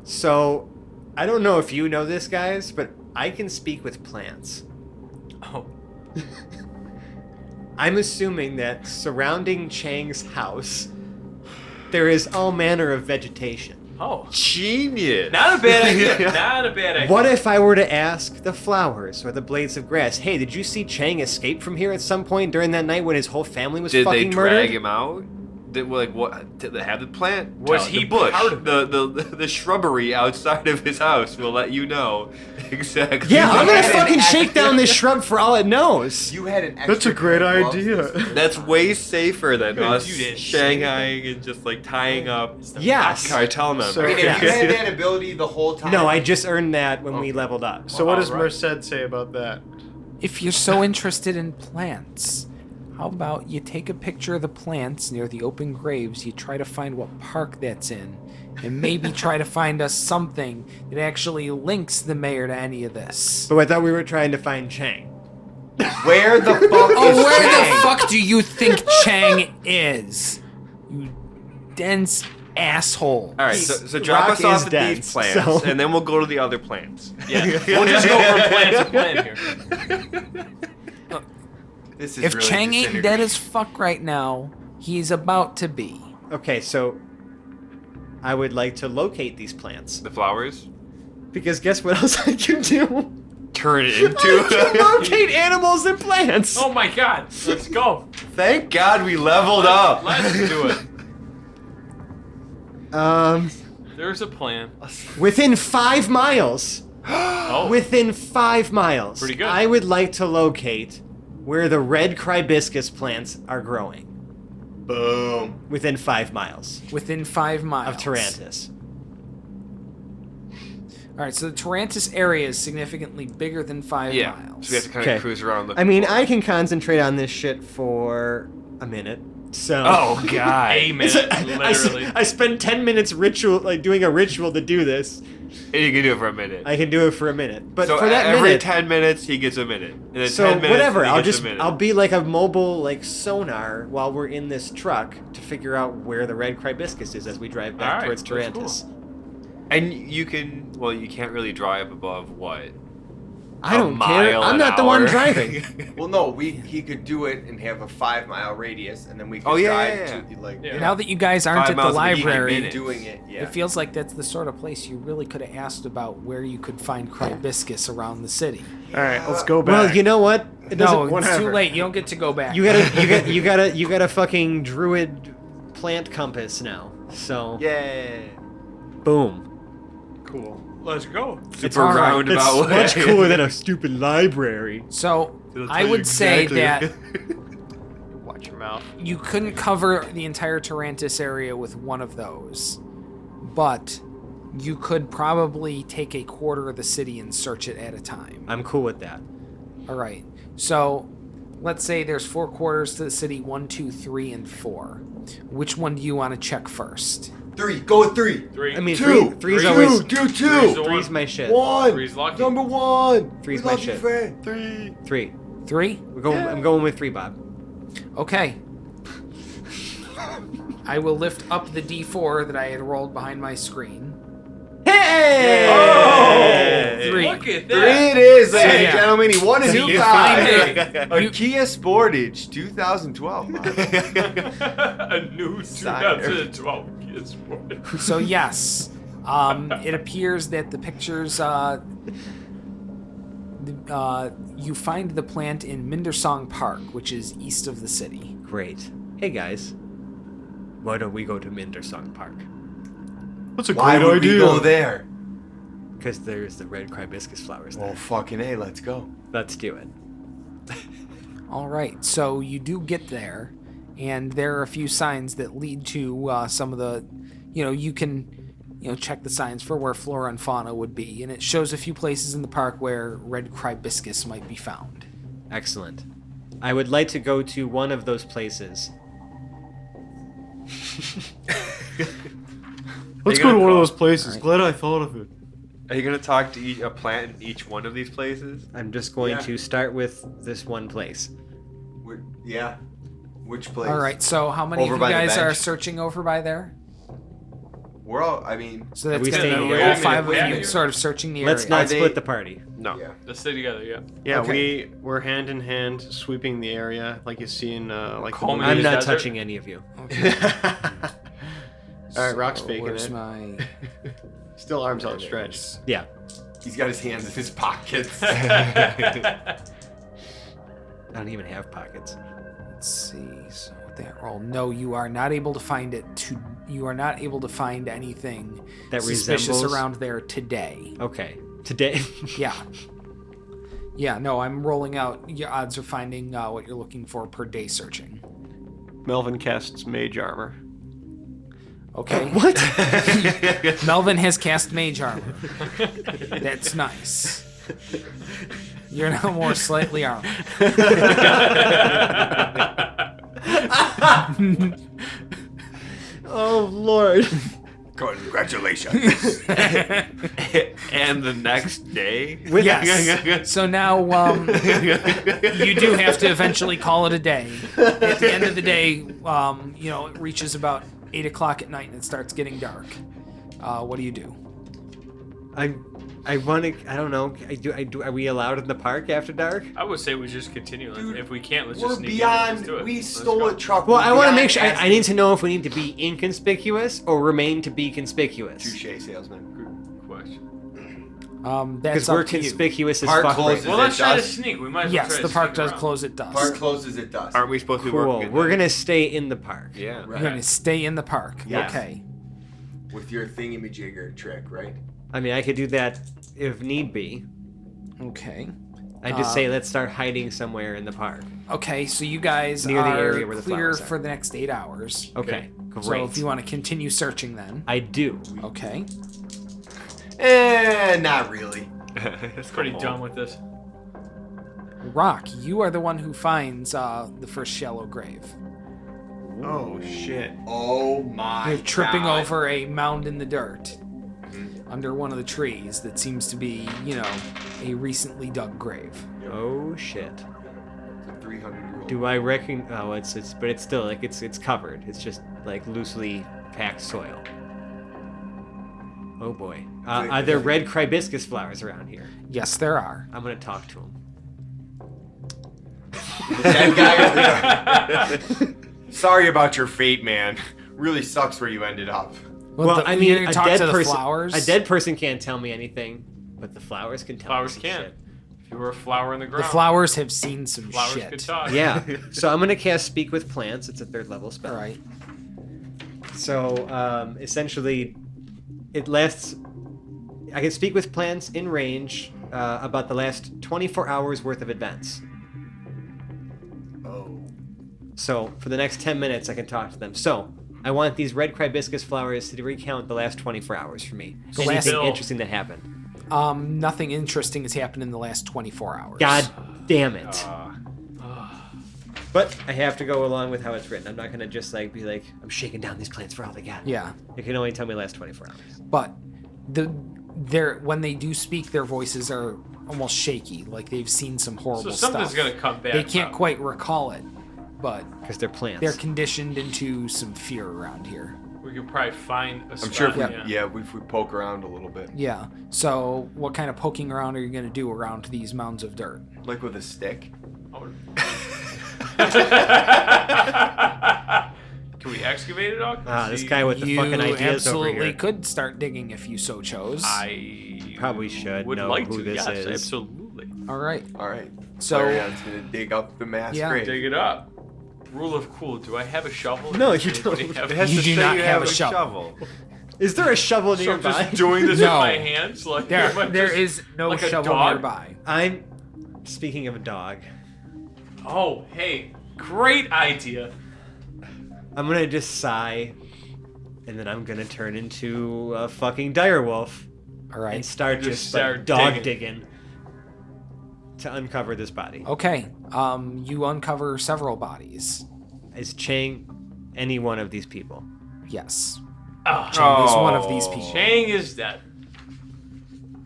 So, I don't know if you know this, guys, but I can speak with plants. Oh, I'm assuming that surrounding Chang's house, there is all manner of vegetation. oh, Genius. not a bad idea. Not a bad idea. What if I were to ask the flowers or the blades of grass, hey, did you see Chang escape from here at some point during that night when his whole family was Did they fucking drag murdered? him out? Did like what? Did they have the plant? Was Tell- he the bush? part of the shrubbery outside of his house will let you know exactly. Yeah, I'm gonna had an fucking ex- shake down this shrub for all it knows. You had an extra That's a great pair of gloves idea. this time. That's way safer than us You didn't shanghaiing and just like tying up Yes. cartel members. So- I mean, if Yeah. you had that ability the whole time. No, I just earned that when we leveled up. So what does Alright. Merced say about that? If you're so interested in plants, how about you take a picture of the plants near the open graves, you try to find what park that's in, and maybe try to find us something that actually links the mayor to any of this. But I thought we were trying to find Chang. Where the fuck Oh, is where Chang? the fuck do you think Chang is? You dense asshole. All right, so drop Rock us off is at dense, these plants, so- and then we'll go to the other plants. Yeah, we'll just go from plan to plan here. This is If really Chang ain't disintegrating. dead as fuck right now, he's about to be. Okay, so I would like to locate these plants. The flowers Because guess what else I can do? turn it I can into. locate animals and plants. Oh my God, let's go. Thank God we leveled up. Let's do it. Um, There's a plan. within 5 miles. Oh, Within 5 miles, Pretty good. I would like to locate where the red cribiscus plants are growing. Boom. Within 5 miles Within 5 miles. of Tarantus. All right, so the Tarantus area is significantly bigger than 5 Yeah. miles. So we have to kind Okay. of cruise around. I mean, I can concentrate on this shit for a minute. So. Oh God. a minute, I literally. spend 10 minutes doing a ritual to do this. And you can do it for a minute. I can do it for a minute. But so for that every minute, 10 minutes he gets a minute. And then so 10 minutes whatever, he gets a minute. I'll be like a mobile like sonar while we're in this truck to figure out where the red cribiscus is as we drive back Alright, towards that's Tarantus. And you can, well, you can't really drive above what? I don't A care. mile I'm an not the one hour? driving. Well, no, he could do it and have a 5 mile radius, and then we could Oh, yeah, drive yeah, yeah. to like. Yeah. Now that you guys aren't 5 at the miles would be library, minutes. Doing it, yeah. it feels like that's the sort of place you really could have asked about where you could find cribiscus around the city. All right, let's go back. Well, you know what? It No, doesn't. it's whatever. too late. You don't get to go back. You got a fucking druid plant compass now. So Yeah. boom. Cool. Let's go. Super all right. roundabout way. Much cooler than a stupid library. So It'll I tell you would say exactly. that Watch your mouth. you couldn't cover the entire Tarantus area with one of those, but you could probably take a quarter of the city and search it at a time. I'm cool with that. All right. So let's say there's 4 quarters to the city: 1, 2, 3, and 4. Which one do you want to check first? 3. Go with 3. 3. I mean, Two. three's Three. always Do Three's 2. the three's one. my shit. 1. Three's lucky. Number 1. Three's We my love you, shit. friend. 3. 3. 3? I'm going with 3, Bob. Okay. I will lift up the D4 that I had rolled behind my screen. Hey! Oh! 3. Look at 3 that. it is, ladies yeah. and gentlemen. He won a new you car. find A Kia Sportage 2012. A new Sire. 2012 Kids Sport. So yes, it appears that the pictures. You find the plant in Mindersong Park, which is east of the city. Great. Hey guys, why don't we go to Mindersong Park? That's a Why great would idea. we go there? Because there's the red cribiscus flowers there. Oh, fucking A, let's go. Let's do it. All right, so you do get there, and there are a few signs that lead to some of the, you can, check the signs for where flora and fauna would be, and it shows a few places in the park where red cribiscus might be found. Excellent. I would like to go to one of those places. Let's you go to gonna one of call- those places. Alright. Glad I thought of it. Are you gonna talk to a plant in each one of these places? I'm just going Yeah. to start with this one place. Yeah. Which place? All right, so how many Over of you by the guys are bench. searching over by there? We're all, I mean, So that's we going to staying be here? all 5 Yeah, of you yeah. sort of searching the Let's area. not Are they- split the party. No. yeah. Let's stay together, yeah. Yeah, Okay. we're hand in hand sweeping the area like you see in like the Coleman movies. I'm not desert? touching any of you. All right, Rock's So faking where's it. my... Still arms There it outstretched. is. Yeah. He's got his hands in his pockets. I don't even have pockets. Let's see. So with that roll, no, you are not able to find it. You are not able to find anything That suspicious resembles- around there today. Okay. Today. Yeah. Yeah. No, I'm rolling out your odds of finding what you're looking for per day searching. Melvin casts mage armor. Okay. What? Melvin has cast mage armor. That's nice. You're now more slightly armed. Oh Lord. Congratulations. And the next day? Yes. So now you do have to eventually call it a day. At the end of the day, it reaches about 8 o'clock at night and it starts getting dark. What do you do? I want to. I don't know. Are we allowed in the park after dark? I would say we just continue. Dude, If we can't, let's We're just sneak in and just do beyond. it. We Let's stole go. a truck. Well, We're I want to beyond make sure. I asking- need to know if we need to be inconspicuous or remain to be conspicuous. Touche, salesman. Good question. That's Because up we're to you. conspicuous as Park fuck. closes. Right Well, let's it try to dusk? sneak. We might as well Yes, try the to park sneak does around. close at dusk. Park closes at dusk. Aren't we supposed to be Cool. working? We're gonna stay in the park. Yeah. You're going to stay in the park. Yes. Okay. With your thingamajigger trick, right? I mean, I could do that if need be. Okay. I just say let's start hiding somewhere in the park. Okay, so you guys Near the are area where the clear flowers are. for the next 8 hours. Okay, great. So if you want to continue searching then. I do. Okay. Not really. It's pretty done with this. Rock, you are the one who finds the first shallow grave. Oh shit. Oh my You're tripping God. over a mound in the dirt under one of the trees that seems to be, a recently dug grave. Oh shit. It's a 300-year-old. Do I reckon? Oh, but it's still like it's covered. It's just like loosely packed soil. Oh boy. Are there red cribiscus flowers around here? Yes, there are. I'm gonna talk to him. That guy. Sorry about your fate, man. Really sucks where you ended up. Well, I mean, you a talk dead to the person. flowers. A dead person can't tell me anything, but the flowers can tell Flowers me some can. shit. If you were a flower in the ground, The flowers have seen some flowers shit. could talk. Yeah. So I'm gonna cast Speak with Plants. It's a 3rd level spell. All right. So essentially, it lasts. I can speak with plants in range about the last 24 hours worth of events. Oh. So for the next 10 minutes, I can talk to them. So I want these red cribiscus flowers to recount the last 24 hours for me. The Anything last- interesting that happened. Nothing interesting has happened in the last 24 hours. God damn it. But I have to go along with how it's written. I'm not gonna just be like, I'm shaking down these plants for all they got. Yeah, It can only tell me the last 24 hours. but when they do speak, their voices are almost shaky, like they've seen some horrible So something's stuff. gonna come back. They can't probably. quite recall it, but Because they're plants. they're conditioned into some fear around here. We could probably find a spot. I'm sure if we, Yeah. if we poke around a little bit. Yeah. So, what kind of poking around are you going to do around these mounds of dirt? Like with a stick. Can we excavate it all? Can we This see- guy with the You fucking ideas over absolutely here. could start digging if you so chose. I Probably should would know like who to. this Yes, is. absolutely. All right. All right. So- Clarion's gonna dig up the mass Yeah. grave. Dig it up. Rule of cool. Do I have a shovel? No, you Does don't. anybody have- It has You to do say not you have have a shovel. Is there a shovel So I'm nearby? just doing this No. with my hands, like There, am I there just is no like a shovel dog? nearby. I'm speaking of a dog. Oh, hey, great idea. I'm gonna just sigh, and then I'm gonna turn into a fucking direwolf All right. and start Just just start dog digging. digging to uncover this body. Okay. You uncover several bodies. Is Chang any one of these people? Yes. Oh, Chang is one of these people. Chang is dead.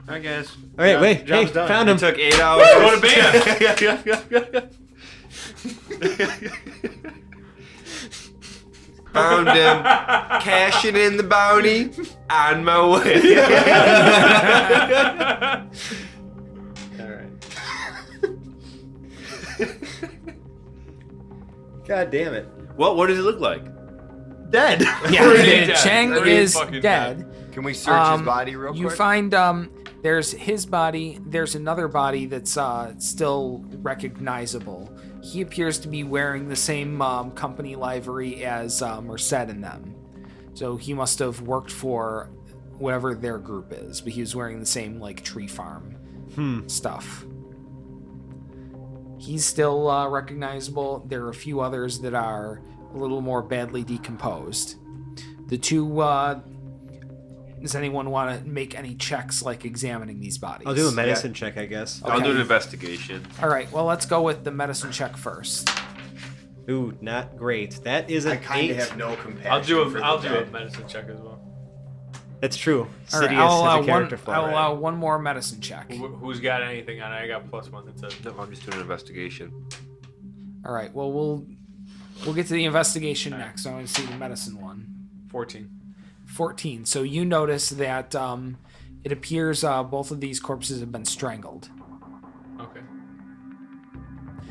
I guess. All right, wait, hey, Job's done. found him. It took 8 hours. Go to band. Found him. Cashing in the bounty. On my way. All right. God damn it. Well, what does it look like? Dead. Yeah, Pretty dead. Chang Pretty is fucking dead. Can we search his body real You quick? find there's his body. There's another body that's still recognizable. He appears to be wearing the same company livery as Merced and them. So he must have worked for whatever their group is, but he was wearing the same tree farm stuff. He's still recognizable. There are a few others that are a little more badly decomposed. The two. Does anyone want to make any checks, examining these bodies? I'll do a medicine check, I guess. I'll do Okay. an investigation. All right. Well, let's go with the medicine check first. Ooh, not great. That is I an kind 8. of have no compassion. I'll do for a the I'll do a dead. medicine check as well. That's true. All right. Sidious I'll allow has a character flaw. I'll allow one more medicine check. Who's got anything on it? I got +1. That's it. No, I'm just doing an investigation. All right. Well, we'll get to the investigation next. I want to see the medicine one. 14. 14. So you notice that it appears both of these corpses have been strangled. Okay.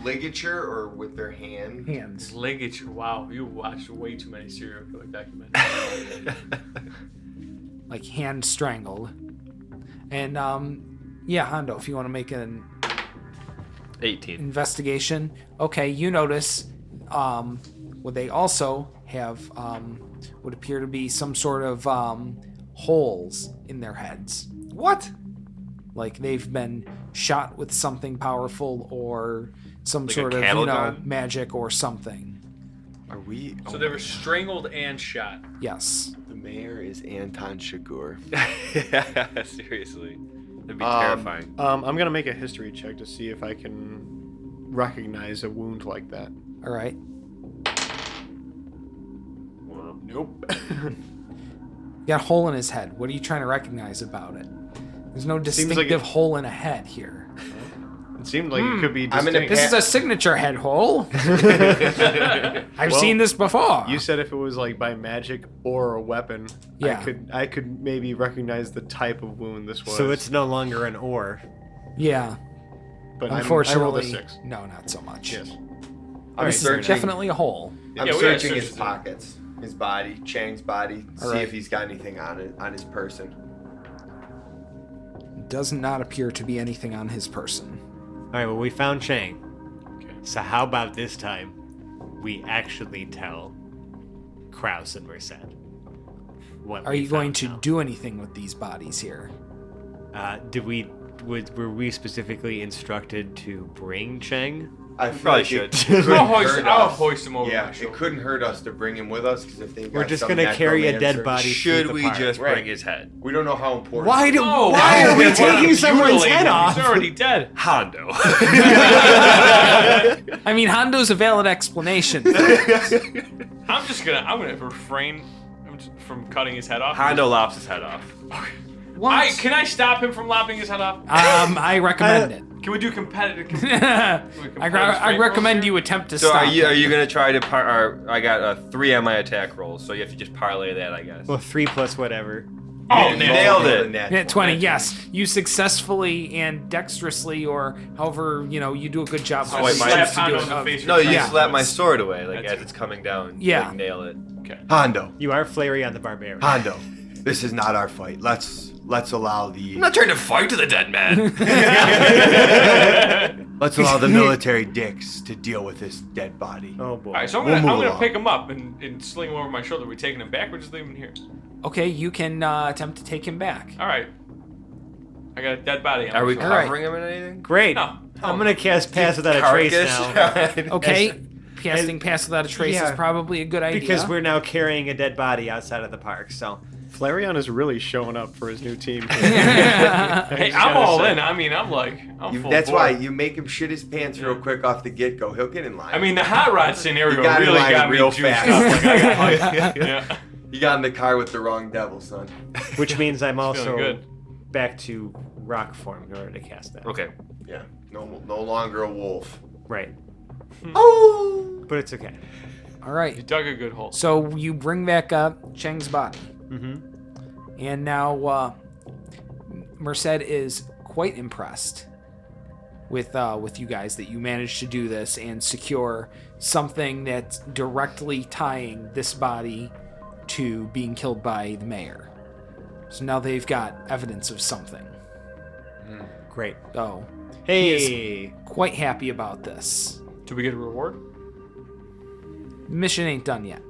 Ligature or with their hand? Hands. Ligature. Wow, you watched way too many serial killer documentaries. Hand strangled. And yeah, Hondo, if you want to make an 18. investigation. Okay, you notice what they also have would appear to be some sort of holes in their heads, What? Like they've been shot with something powerful or some Like a sort of, cattle gun? magic or something. Are we? So they were strangled and shot. Yes. The mayor is Anton Chigurh. Yeah, seriously. That'd be terrifying. I'm gonna make a history check to see if I can recognize a wound like that. All right. Nope. Got a hole in his head. What are you trying to recognize about it? There's no distinctive hole in a head here. It seemed like it could be I'm distinct. This is a signature head hole. I've seen this before. You said if it was like by magic or a weapon, Yeah. I could maybe recognize the type of wound this was. So it's no longer an ore. Yeah. but Unfortunately, I rolled a 6. no, not so much. Yes. I'm This is searching. definitely a hole. I'm Yeah, we searching gotta his search pockets, his body, Chang's body, see Alright. if he's got anything on it, on his person. Does not appear to be anything on his person. All right, well, we found Chang. So how about this time we actually tell Kraus and Merced what Are we you going found to now? do anything with these bodies here? Were we specifically instructed to bring Chang? I feel probably like it should. couldn't I'll hurt us. hoist him over Yeah, my it shoulder. couldn't hurt us to bring him with us because if they got We're just some gonna carry a dead necromancer- body. Should through the we park. just Right. bring his head? We don't know how important. Why it is. do? No, why are we we're taking gonna someone's mutilate head him. off? He's already dead. Hondo. I mean, Hondo's a valid explanation. I'm gonna refrain from cutting his head off. Hondo lops his head off. What? Can I stop him from lopping his head off? I recommend it. Can we do competitive? I recommend you attempt to So stop. are you gonna try to I got 3 on my attack rolls, so you have to just parlay that, I guess. Well, 3 plus whatever. Oh, You nailed it. Yeah, 20, yes. You successfully and dexterously, or however, you do a good job. Swipe however my- you choose to Slap do Hondo it. in the face. No, you Yeah. slap my sword away, like That's as it's coming down. Yeah. Like, nail it. Okay. Hondo, You are Flareon the Barbarian. Hondo, this is not our fight. Let's allow the I'm not trying to fight to the dead man. let's allow the military dicks to deal with this dead body. Oh boy. All right, so I'm We'll gonna, move I'm gonna along. pick him up and sling him over my shoulder. Are we taking him back? We're just leaving him here. Okay, you can attempt to take him back. All right. I got a dead body. On Are my we shoulder. All right. covering him in anything? Great. No. I'm gonna cast Pass Without a Trace now. Okay, casting Pass Without a Trace is yeah. probably a good idea. Because we're now carrying a dead body outside of the park, so. Flareon is really showing up for his new team. Hey, I'm all in. I mean, I'm full That's board. why you make him shit his pants real quick off the get go. He'll get in line. I mean, the hot rod scenario You got in really line got me real juiced fast. up. Like, I got yeah. you got in the car with the wrong devil, son. Which means I'm also Feeling good. back to rock form in order to cast that. Okay. Yeah, no longer a wolf. Right. Oh. But it's okay. All You right. dug a good hole. So you bring back up Cheng's body. Mm-hmm. And now Merced is quite impressed with you guys that you managed to do this and secure something that's directly tying this body to being killed by the mayor. So now they've got evidence of something. Great. Oh, Hey. quite happy about this. Do we get a reward? Mission ain't done yet.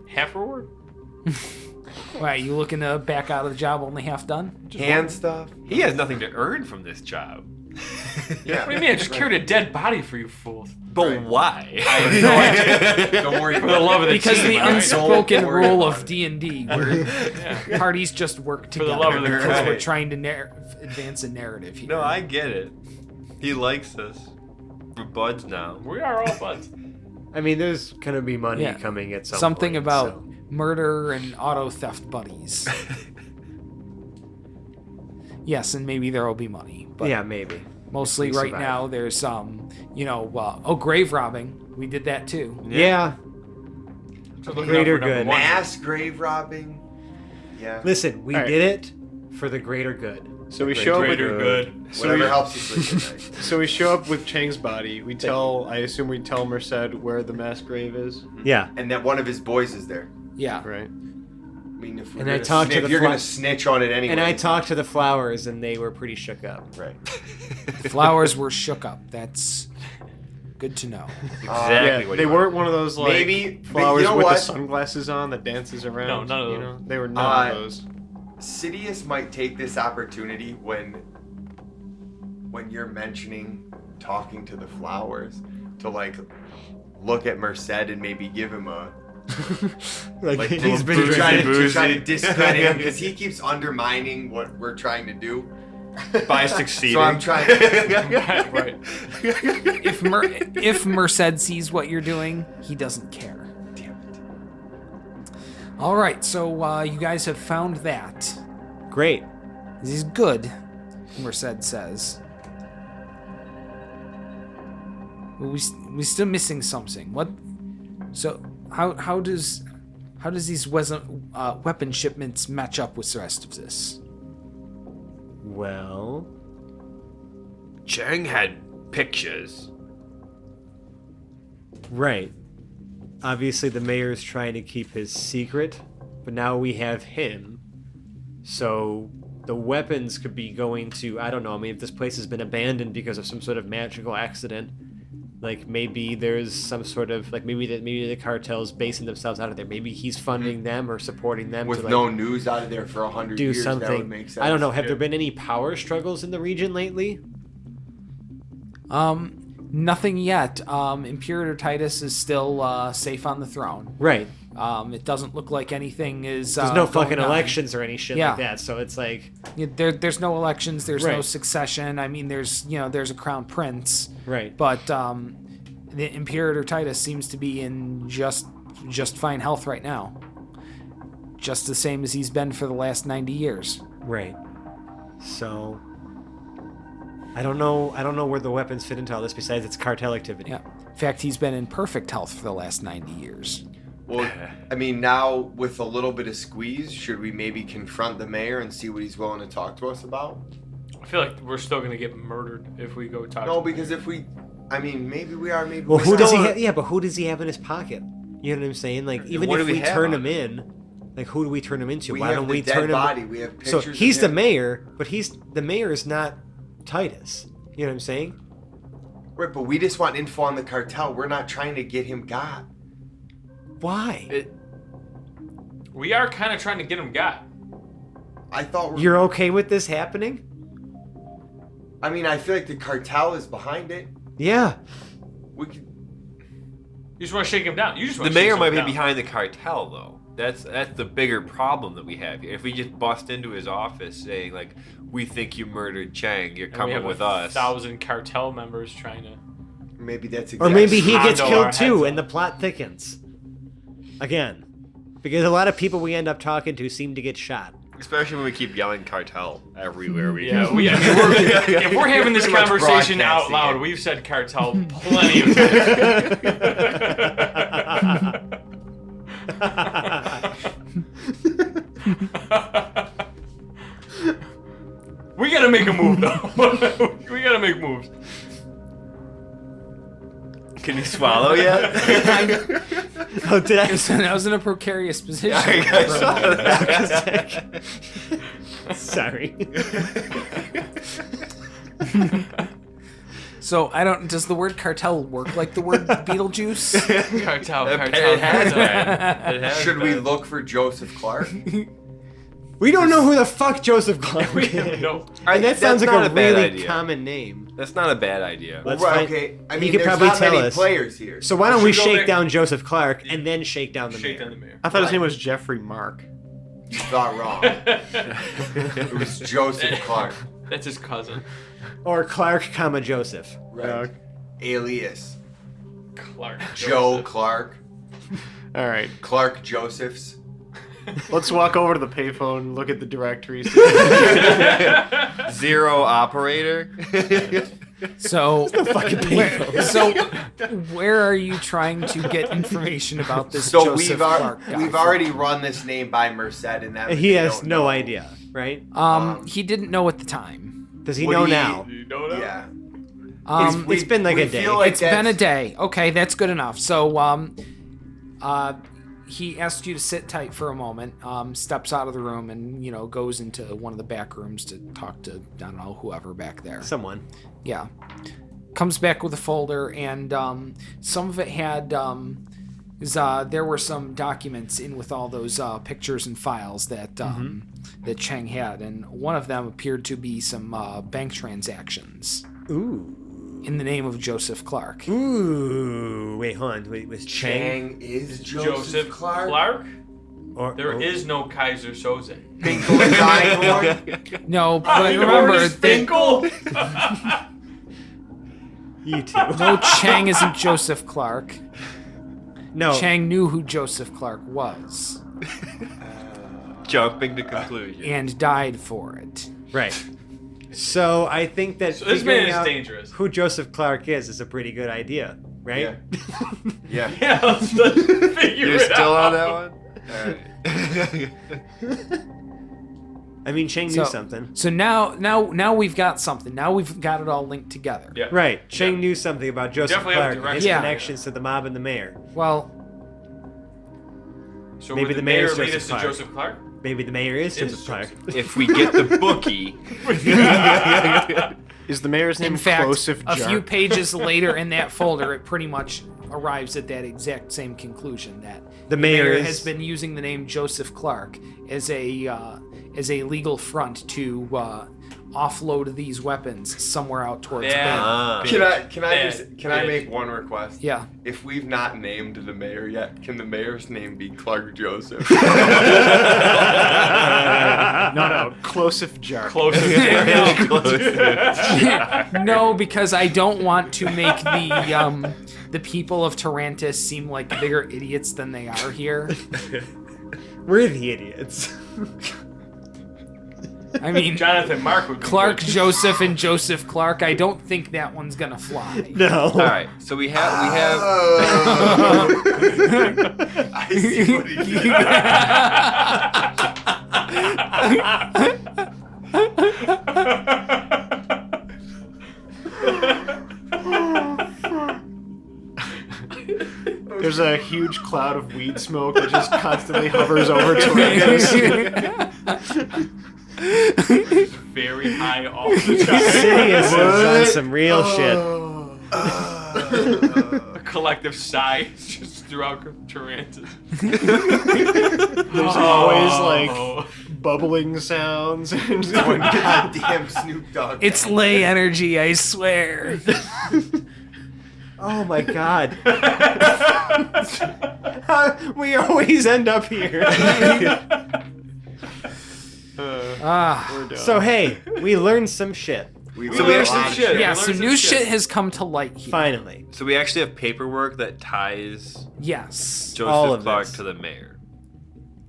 Half reward? Why, you looking to back out of the job only half done? Hand stuff. He has nothing to earn from this job. Yeah. What do you mean? I just carried a dead body for you fools. But why? I have no idea. Don't worry For about the love of the Because team, the all right? unspoken Don't worry rule about of it. D&D, where Yeah. parties just work the together love of the because we're right. trying to advance a narrative here. No, I get it. He likes us. We're buds now. We are all buds. I mean, there's gonna be money Yeah. coming at some Something point, about so. murder and auto theft buddies. Yes, and maybe there will be money, but Yeah, maybe. mostly if we right survive. now there's grave robbing. We did that too. Yeah. So looking Greater out for number good. one. Mass grave robbing. Yeah. Listen, we All right. did it for the greater good. So we show up with Greater good. So Whatever we, helps you sleep at night. so we show up with Chang's body. I assume we tell Merced where the mass grave is, Yeah. And that one of his boys is there. Yeah. right? I mean, if we're And I gonna talked to snitch, the you're fly- gonna snitch on it anyway. And I talked to the flowers, and they were pretty shook up. Right. Flowers were shook up. That's good to know. Exactly Yeah, what they you weren't one of those like Maybe- but flowers you know with what? the sunglasses on that dances around. No, none of you those. know? They were none Uh, of those. Sidious might take this opportunity when you're mentioning talking to the flowers to like look at Merced and maybe give him a like to he's been try trying to discredit him because he keeps undermining what we're trying to do. By succeeding. So I'm trying. Right. If Merced sees what you're doing, he doesn't care. Damn it. All right, so you guys have found that. Great. This is good, Merced says. But we still missing something. What? So how does these weapon shipments match up with the rest of this? Well, Chang had pictures. right. Obviously, the mayor's trying to keep his secret, but now we have him. So the weapons could be going to, I don't know, I mean, if this place has been abandoned because of some sort of magical accident, like maybe there's some sort of, like maybe the cartel's basing themselves out of there. Maybe he's funding them or supporting them With to, like, no news out of there for 100 do years, that something. would make sense. I don't know. Have there been any power struggles in the region lately? Nothing yet. Imperator Titus is still safe on the throne. Right. It doesn't look like anything is. There's no going fucking on. elections or any shit Yeah. like that. So it's like, There's no elections. There's no Right. succession. I mean, there's a crown prince, right. but the Imperator Titus seems to be in just fine health right now. Just the same as he's been for the last 90 years. Right. So I don't know where the weapons fit into all this besides its cartel activity. Yeah. In fact, he's been in perfect health for the last 90 years. Well, I mean, now with a little bit of squeeze, should we maybe confront the mayor and see what he's willing to talk to us about? I feel like we're still gonna get murdered if we go talk. No, to because if we, I mean, maybe we are, maybe Well, we're who does he not. have? Yeah, but who does he have in his pocket? You know what I'm saying? Like, even what if do we we have turn on him in, like, who do we turn him into? We Why have don't the we dead turn him? body. We have So pictures. he's of the him. mayor, but the mayor is not Titus. You know what I'm saying? Right, but we just want info on the cartel. We're not trying to get him got. Why? We are kind of trying to get him got. I thought You're okay with this happening? I mean, I feel like the cartel is behind it. Yeah. We could. You just want to shake him down. You just The want to mayor shake might him be down. behind the cartel, though. That's the bigger problem that we have here. If we just bust into his office saying, like, we think you murdered Chang, you're And we coming have with 1,000 cartel members trying to. Maybe that's Or exactly. maybe he gets Hondo our killed heads too, up. and the plot thickens. Again. Because a lot of people we end up talking to seem to get shot. Especially when we keep yelling cartel everywhere we Yeah, go. I mean, if we're having this Too much conversation out broadcasting loud, it. we've said cartel plenty of times. We gotta make a move, though. We gotta make moves. Can you swallow yet? Oh, did I? I was in a precarious position. I saw that. Sorry. So I don't. Does the word cartel work like the word Beetlejuice? Cartel, It cartel. has been. It has Should we been. look for Joseph Clark? We don't know who the fuck Joseph Clark We is. don't know. And that That's sounds like not a a bad really idea. common name. That's not a bad idea. Let's Well, find- okay. I he mean, could there's probably not tell many us. players here. So why don't we Should go shake back- down Joseph Clark and then shake down the Shake mayor? down the mayor. I thought his name was Jeffrey Mark. You thought wrong. It was Joseph Clark. That's his cousin. Or Clark, comma Joseph. Right. Alias. Clark. Joe Joseph. Clark. All right, Clark Josephs. let's walk over to the payphone and look at the directories. Zero operator. So, Fucking where are you trying to get information about this So Joseph Clark guy we've from? already run this name by Merced, and that He they has don't no know. idea, right? He didn't know at the time. Does he Would know he- now? You know that? Yeah. It's been like we a day. feel like It's been a that's- day. Okay, that's good enough. So, he asked you to sit tight for a moment, steps out of the room and, goes into one of the back rooms to talk to, I don't know, whoever back there. Someone. Yeah. Comes back with a folder, and some of it had is there were some documents in with all those pictures and files that that Cheng had, and one of them appeared to be some bank transactions. Ooh. In the name of Joseph Clark. Ooh. Wait, hold on. Wait, was Chang? Chang is Joseph Clark? There is no Kaiser Soze. Finkel is Einhorn. No, but remember, Finkel? You too. no, Chang isn't Joseph Clark. No. Chang knew who Joseph Clark was Jumping to conclusion. and died for it. Right. So I think that This figuring man is out dangerous. who Joseph Clark is a pretty good idea, right? Yeah. Yeah, let's figure You're it still out. on that one? Alright. I mean, Chang knew something. So now we've got something. Now we've got it all linked together. Yeah. Right. Chang knew something about Joseph Definitely have Clark and his direction. Yeah. connections to the mob and the mayor. Well, So Maybe would the the mayor mayor's lead Joseph us to Clark. Joseph Clark? Maybe the mayor is Is Joseph Clark. If we get the bookie, Is the mayor's name in fact, Closif a Jar? few pages later in that folder, it pretty much arrives at that exact same conclusion that The mayor is- has been using the name Joseph Clark as a legal front to offload these weapons somewhere out towards Yeah. Bend. Can I Bad. make one request? Yeah. If we've not named the mayor yet, can the mayor's name be Clark Joseph? No, Closif Jar. Closest. No, because I don't want to make the people of Tarantus seem like bigger idiots than they are here. We're the idiots. I mean, Jonathan Mark would be Clark good. Joseph and Joseph Clark. I don't think that one's gonna fly. No. all right. So we have Oh. I see what he did. There's a huge cloud of weed smoke that just constantly hovers over Torres. Very high all the time. Sidious is on some real shit. A collective sigh just throughout Tarantus. There's always like bubbling sounds and One goddamn Snoop Dogg. It's lay energy, I swear. Oh my god. We always end up here. So hey, we learned some shit. We So we learned a actually lot of should. Yeah, learned so some new shit. shit has come to light here. Finally. So we actually have paperwork that ties Yes. Joseph All of Clark this. to the mayor.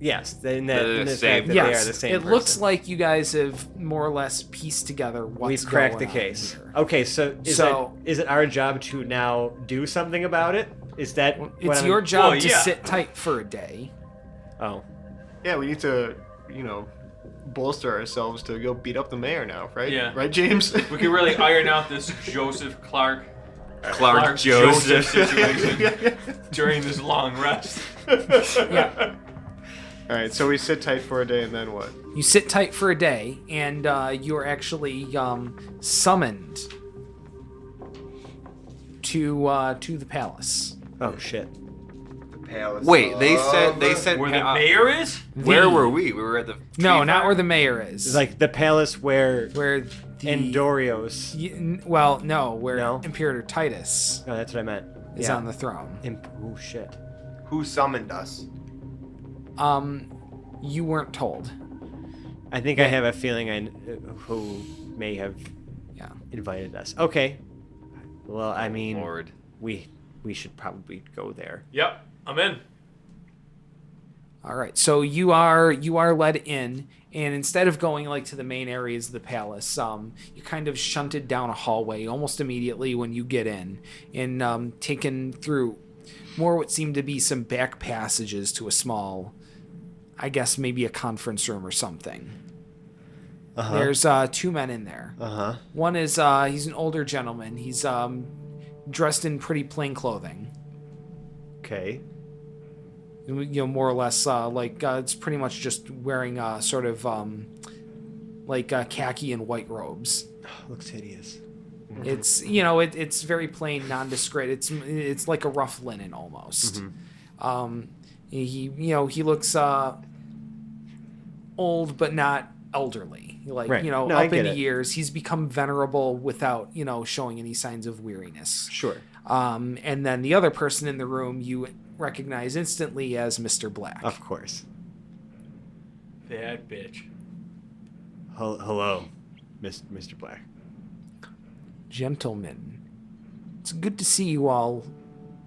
Yes, in The the same- fact that Yes. they are the same It looks person. like you guys have more or less pieced together what's We've cracked the going on case. here. Okay, so So- is it our job to now do something about it? Is that what It's I'm- your job Well, to yeah. sit tight for a day. Oh. yeah, we need to, bolster ourselves to go beat up the mayor now, right? Yeah. Right, James? We can really iron out this Joseph Clark Joseph. situation during this long rest. Yeah. All right, so we sit tight for a day, and then what? You sit tight for a day, and you're actually summoned to the palace. Oh shit. Palace. Wait, they said Where the mayor is? Where The- were we? We were at the No, tree not farm? where the mayor is. It's like the palace where where the Endorios. well, no, where No? Imperator Titus Oh, that's what I meant. is Yeah. on the throne. Oh shit. Who summoned us? You weren't told. I think I have a feeling who may have Yeah. invited us. Okay. Well, I mean, Lord. we should probably go there. Yep, I'm in. All right, so you are led in, and instead of going like to the main areas of the palace, you're kind of shunted down a hallway almost immediately when you get in, and taken through more what seemed to be some back passages to a small, I guess maybe a conference room or something. There's two men in there. Uh-huh. One is he's an older gentleman. He's dressed in pretty plain clothing. Okay. More or less it's pretty much just wearing sort of khaki and white robes. Looks hideous. It's it's very plain, nondescript. It's like a rough linen almost. He looks old but not elderly. Like, Right. No, up I get into it. years, he's become venerable without, showing any signs of weariness. Sure. And then the other person in the room you recognize instantly as Mr. Black. Of course. That bitch. Hello, Mr. Black. Gentlemen, it's good to see you all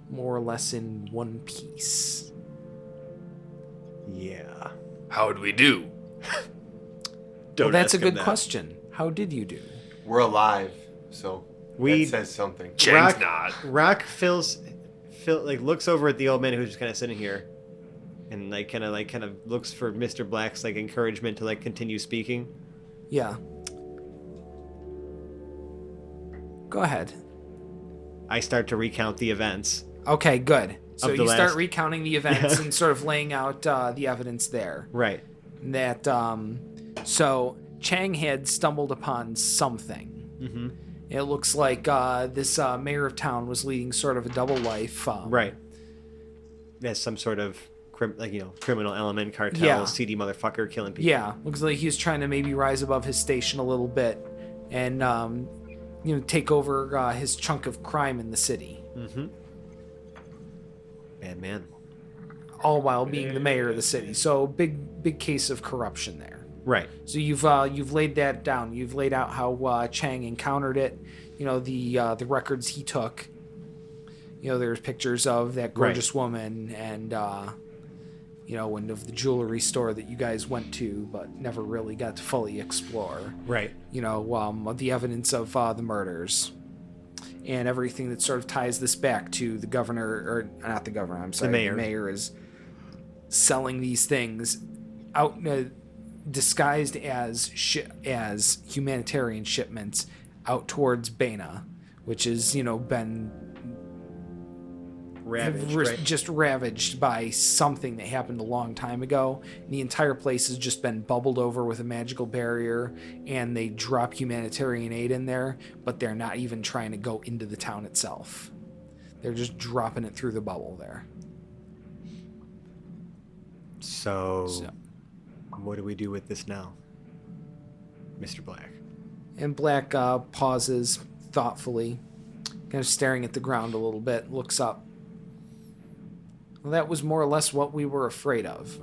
more or less in one piece. Yeah. How'd we do? Don't Well, that's a ask him good that. question. How did you do? We're alive, so We- that says something. Chang's not. Rock looks over at the old man who's just kind of sitting here, and kind of looks for Mr. Black's encouragement to continue speaking. Yeah. Go ahead. I start to recount the events. Okay, good. So Of the you start last- recounting the events Yeah. and sort of laying out the evidence there. Right. That so Chang had stumbled upon something. Mm-hmm. It looks like this mayor of town was leading sort of a double life. Right. There's some sort of criminal element, cartel, Yeah. seedy motherfucker killing people. Yeah, looks like he's trying to maybe rise above his station a little bit, and take over his chunk of crime in the city. Mm-hmm. Bad man. All while being the mayor of the city. So big case of corruption there. Right. So you've laid that down. You've laid out how Chang encountered it. The records he took. There's pictures of that gorgeous woman and and of the jewelry store that you guys went to but never really got to fully explore. Right. The evidence of the murders and everything that sort of ties this back to the governor, or not the governor, I'm sorry, mayor. The mayor is selling these things out disguised as humanitarian shipments out towards Bana, which has been Ravaged, right? just ravaged by something that happened a long time ago. And the entire place has just been bubbled over with a magical barrier, and they drop humanitarian aid in there, but they're not even trying to go into the town itself. They're just dropping it through the bubble there. So, what do we do with this now, Mr. Black? And Black pauses thoughtfully, kind of staring at the ground a little bit, looks up. Well, that was more or less what we were afraid of.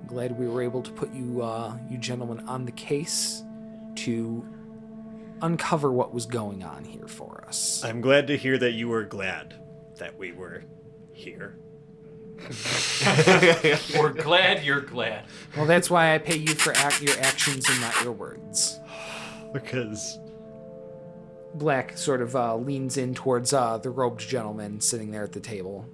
I'm glad we were able to put you gentlemen on the case to uncover what was going on here for us. I'm glad to hear that you were glad that we were here. We're glad you're glad. Well, that's why I pay you for your actions and not your words. Because Black sort of leans in towards the robed gentleman sitting there at the table.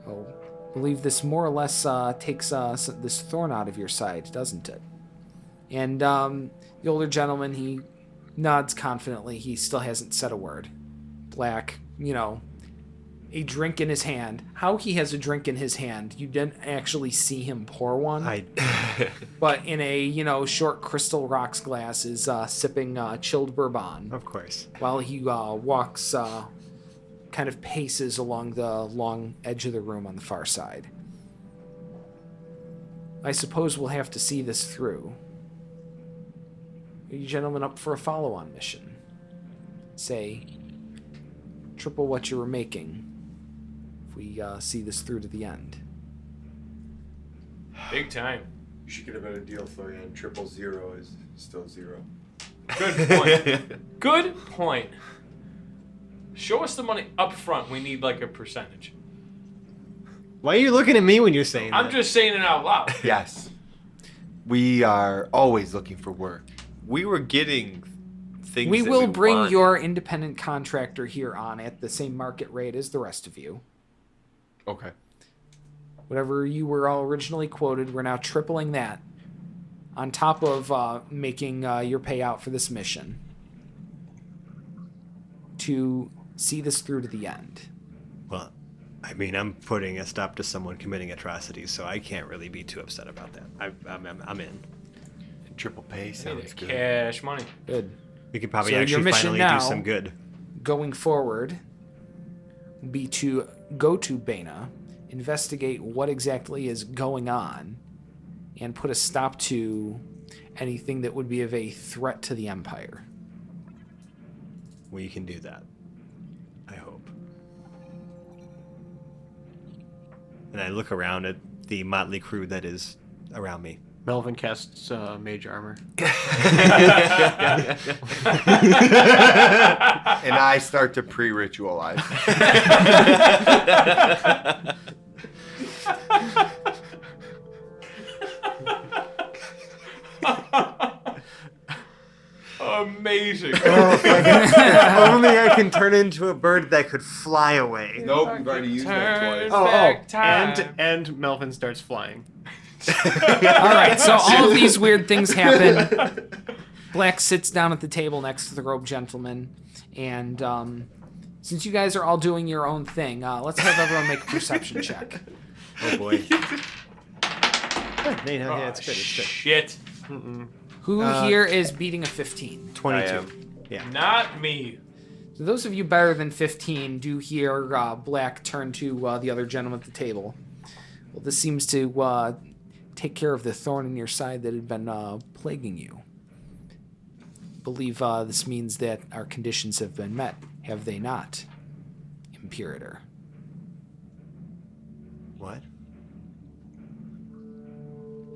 Oh, I believe this more or less takes this thorn out of your side, doesn't it? And the older gentleman, he nods confidently. He still hasn't said a word. Black, a drink in his hand. How he has a drink in his hand, you didn't actually see him pour one. But in a, short crystal rocks glass is sipping chilled bourbon. Of course. While he walks, kind of paces along the long edge of the room on the far side. I suppose we'll have to see this through. Are you gentlemen up for a follow-on mission? Say, triple what you were making if we see this through to the end. Big time. You should get a better deal, Florian. 000 is still 0. Good point. Good point. Show us the money up front. We need a percentage. Why are you looking at me when you're saying that? I'm just saying it out loud. Yes. We are always looking for work. We were getting things. We that will bring want. your independent contractor here on at the same market rate as the rest of you. Okay. Whatever you were all originally quoted, we're now tripling that on top of making your payout for this mission to see this through to the end. Well, I mean, I'm putting a stop to someone committing atrocities, so I can't really be too upset about that. I'm in. Triple pay sounds good. Cash money. Good. We could probably So your actually mission finally now- do some good. Going forward, be to go to Bana, investigate what exactly is going on, and put a stop to anything that would be of a threat to the Empire. We can do that. I hope. And I look around at the motley crew that is around me. Melvin casts mage armor. And I start to pre-ritualize. Amazing. Only I can turn into a bird that could fly away. Nope, you've already used that twice. Back time. And Melvin starts flying. All right, so all of these weird things happen. Black sits down at the table next to the robed gentleman, and since you guys are all doing your own thing, let's have everyone make a perception check. Oh boy. Yeah, it's good. It's good. Shit. Who here is beating a 15? 22. I am. Yeah. Not me. So those of you better than 15 do hear Black turn to the other gentleman at the table. Well, this seems to take care of the thorn in your side that had been plaguing you. I believe this means that our conditions have been met. Have they not, Imperator? What?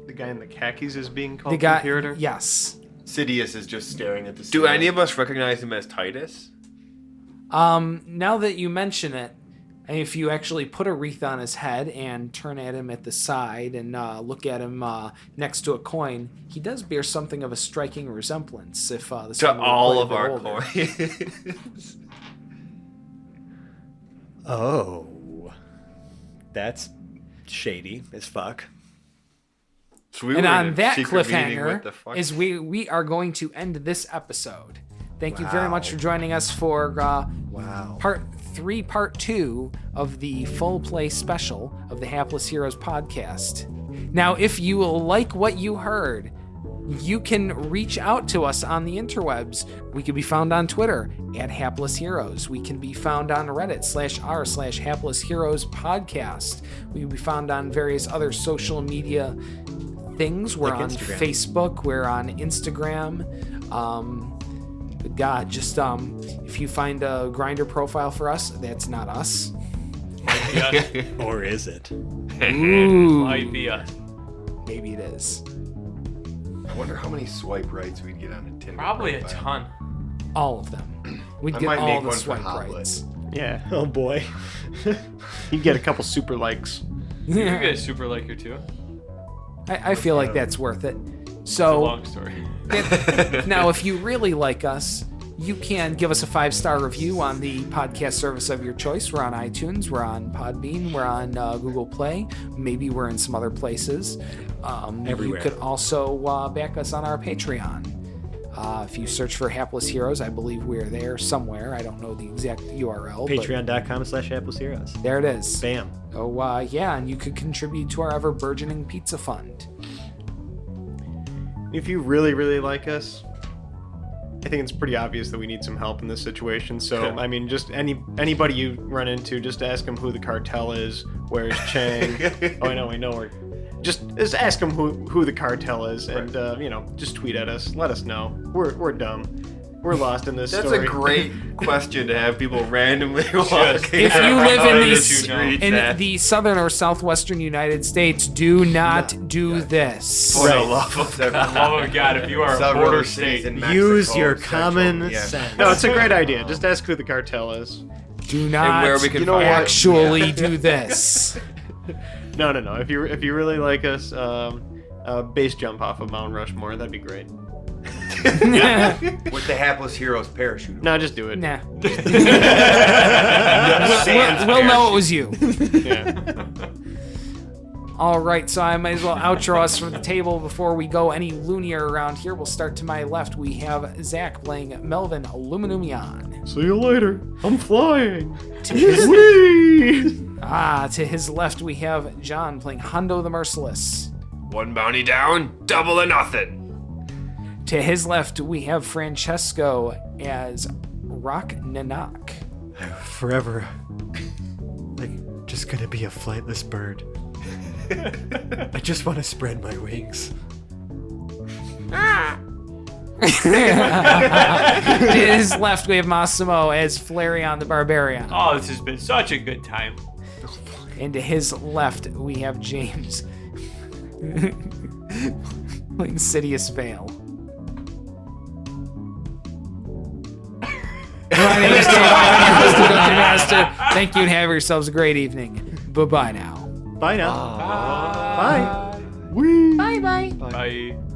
The guy in the khakis is being called The guy, Imperator? yes. Sidious is just staring at the Do ceiling. any of us recognize him as Titus? Now that you mention it, if you actually put a wreath on his head and turn at him at the side and look at him next to a coin, he does bear something of a striking resemblance. If the To all of our older. coins. Oh. That's shady as fuck. So we And were in on a that secret meeting, what the cliffhanger fuck? is we are going to end this episode. Thank you very much for joining us for Wow. part 3, part 2 of the full play special of the Hapless Heroes podcast. Now, if you like what you heard, you can reach out to us on the interwebs. We can be found on Twitter at Hapless Heroes. We can be found on Reddit /r/Hapless Heroes podcast. We can be found on various other social media things. We're Like on Instagram. Facebook. We're on Instagram. But God, just if you find a Grindr profile for us, that's not us. Or is it? Ooh, Might be us. maybe it is. I wonder how many swipe rights we'd get on a Tinder Probably a profile. ton. All of them. We'd I get might all make the one for swipe Hotlet. rights. Yeah. Oh boy. You get a couple super likes. You guys super like her too. I feel like that's worth it. It's a So long story. now, if you really like us, you can give us a 5-star review on the podcast service of your choice. We're on iTunes, we're on Podbean, we're on Google Play. Maybe we're in some other places. Everywhere. You could also back us on our Patreon. If you search for Hapless Heroes, I believe we're there somewhere. I don't know the exact URL. Patreon.com/HaplessHeroes. But there it is. Bam. Oh, yeah, and you could contribute to our ever-burgeoning pizza fund. If you really, really like us, I think it's pretty obvious that we need some help in this situation. So, I mean, just anybody you run into, just ask them who the cartel is. Where's Chang? Oh, I know where. Just ask them who the cartel is, and just tweet at us. Let us know. We're dumb. We're lost in this That's story. a great question to have people randomly walking. If you live around in the the, streets in at- the southern or southwestern United States, do not do this. For the love of For the love of God, if you are a Several border cities state, in Mexico, Use your Central- common yeah. sense. No, it's a great idea. Just ask who the cartel is. Do not where we can find- actually do this. No. If you really like us, base jump off of Mount Rushmore. That'd be great. With the Hapless Heroes parachute. No, just do it. Nah. Sans We'll know it parachute. was you. Yeah. All right, so I might as well outro us from the table before we go any loonier around here. We'll start to my left. We have Zach playing Melvin Aluminumion. See you later. I'm flying. To his, Whee! to his left, we have John playing Hondo the Merciless. One bounty down, double or nothing. To his left, we have Francesco as Rock Nanak. Forever just gonna be a flightless bird. I just want to spread my wings. To his left, we have Massimo as Flareon the Barbarian. Oh, this has been such a good time. And to his left, we have James playing Sidious Vale. My name is Dave. I'm the Dungeon Master. Thank you and have yourselves a great evening. Bye-bye now. Bye now. Bye. Bye. Bye-bye. Bye.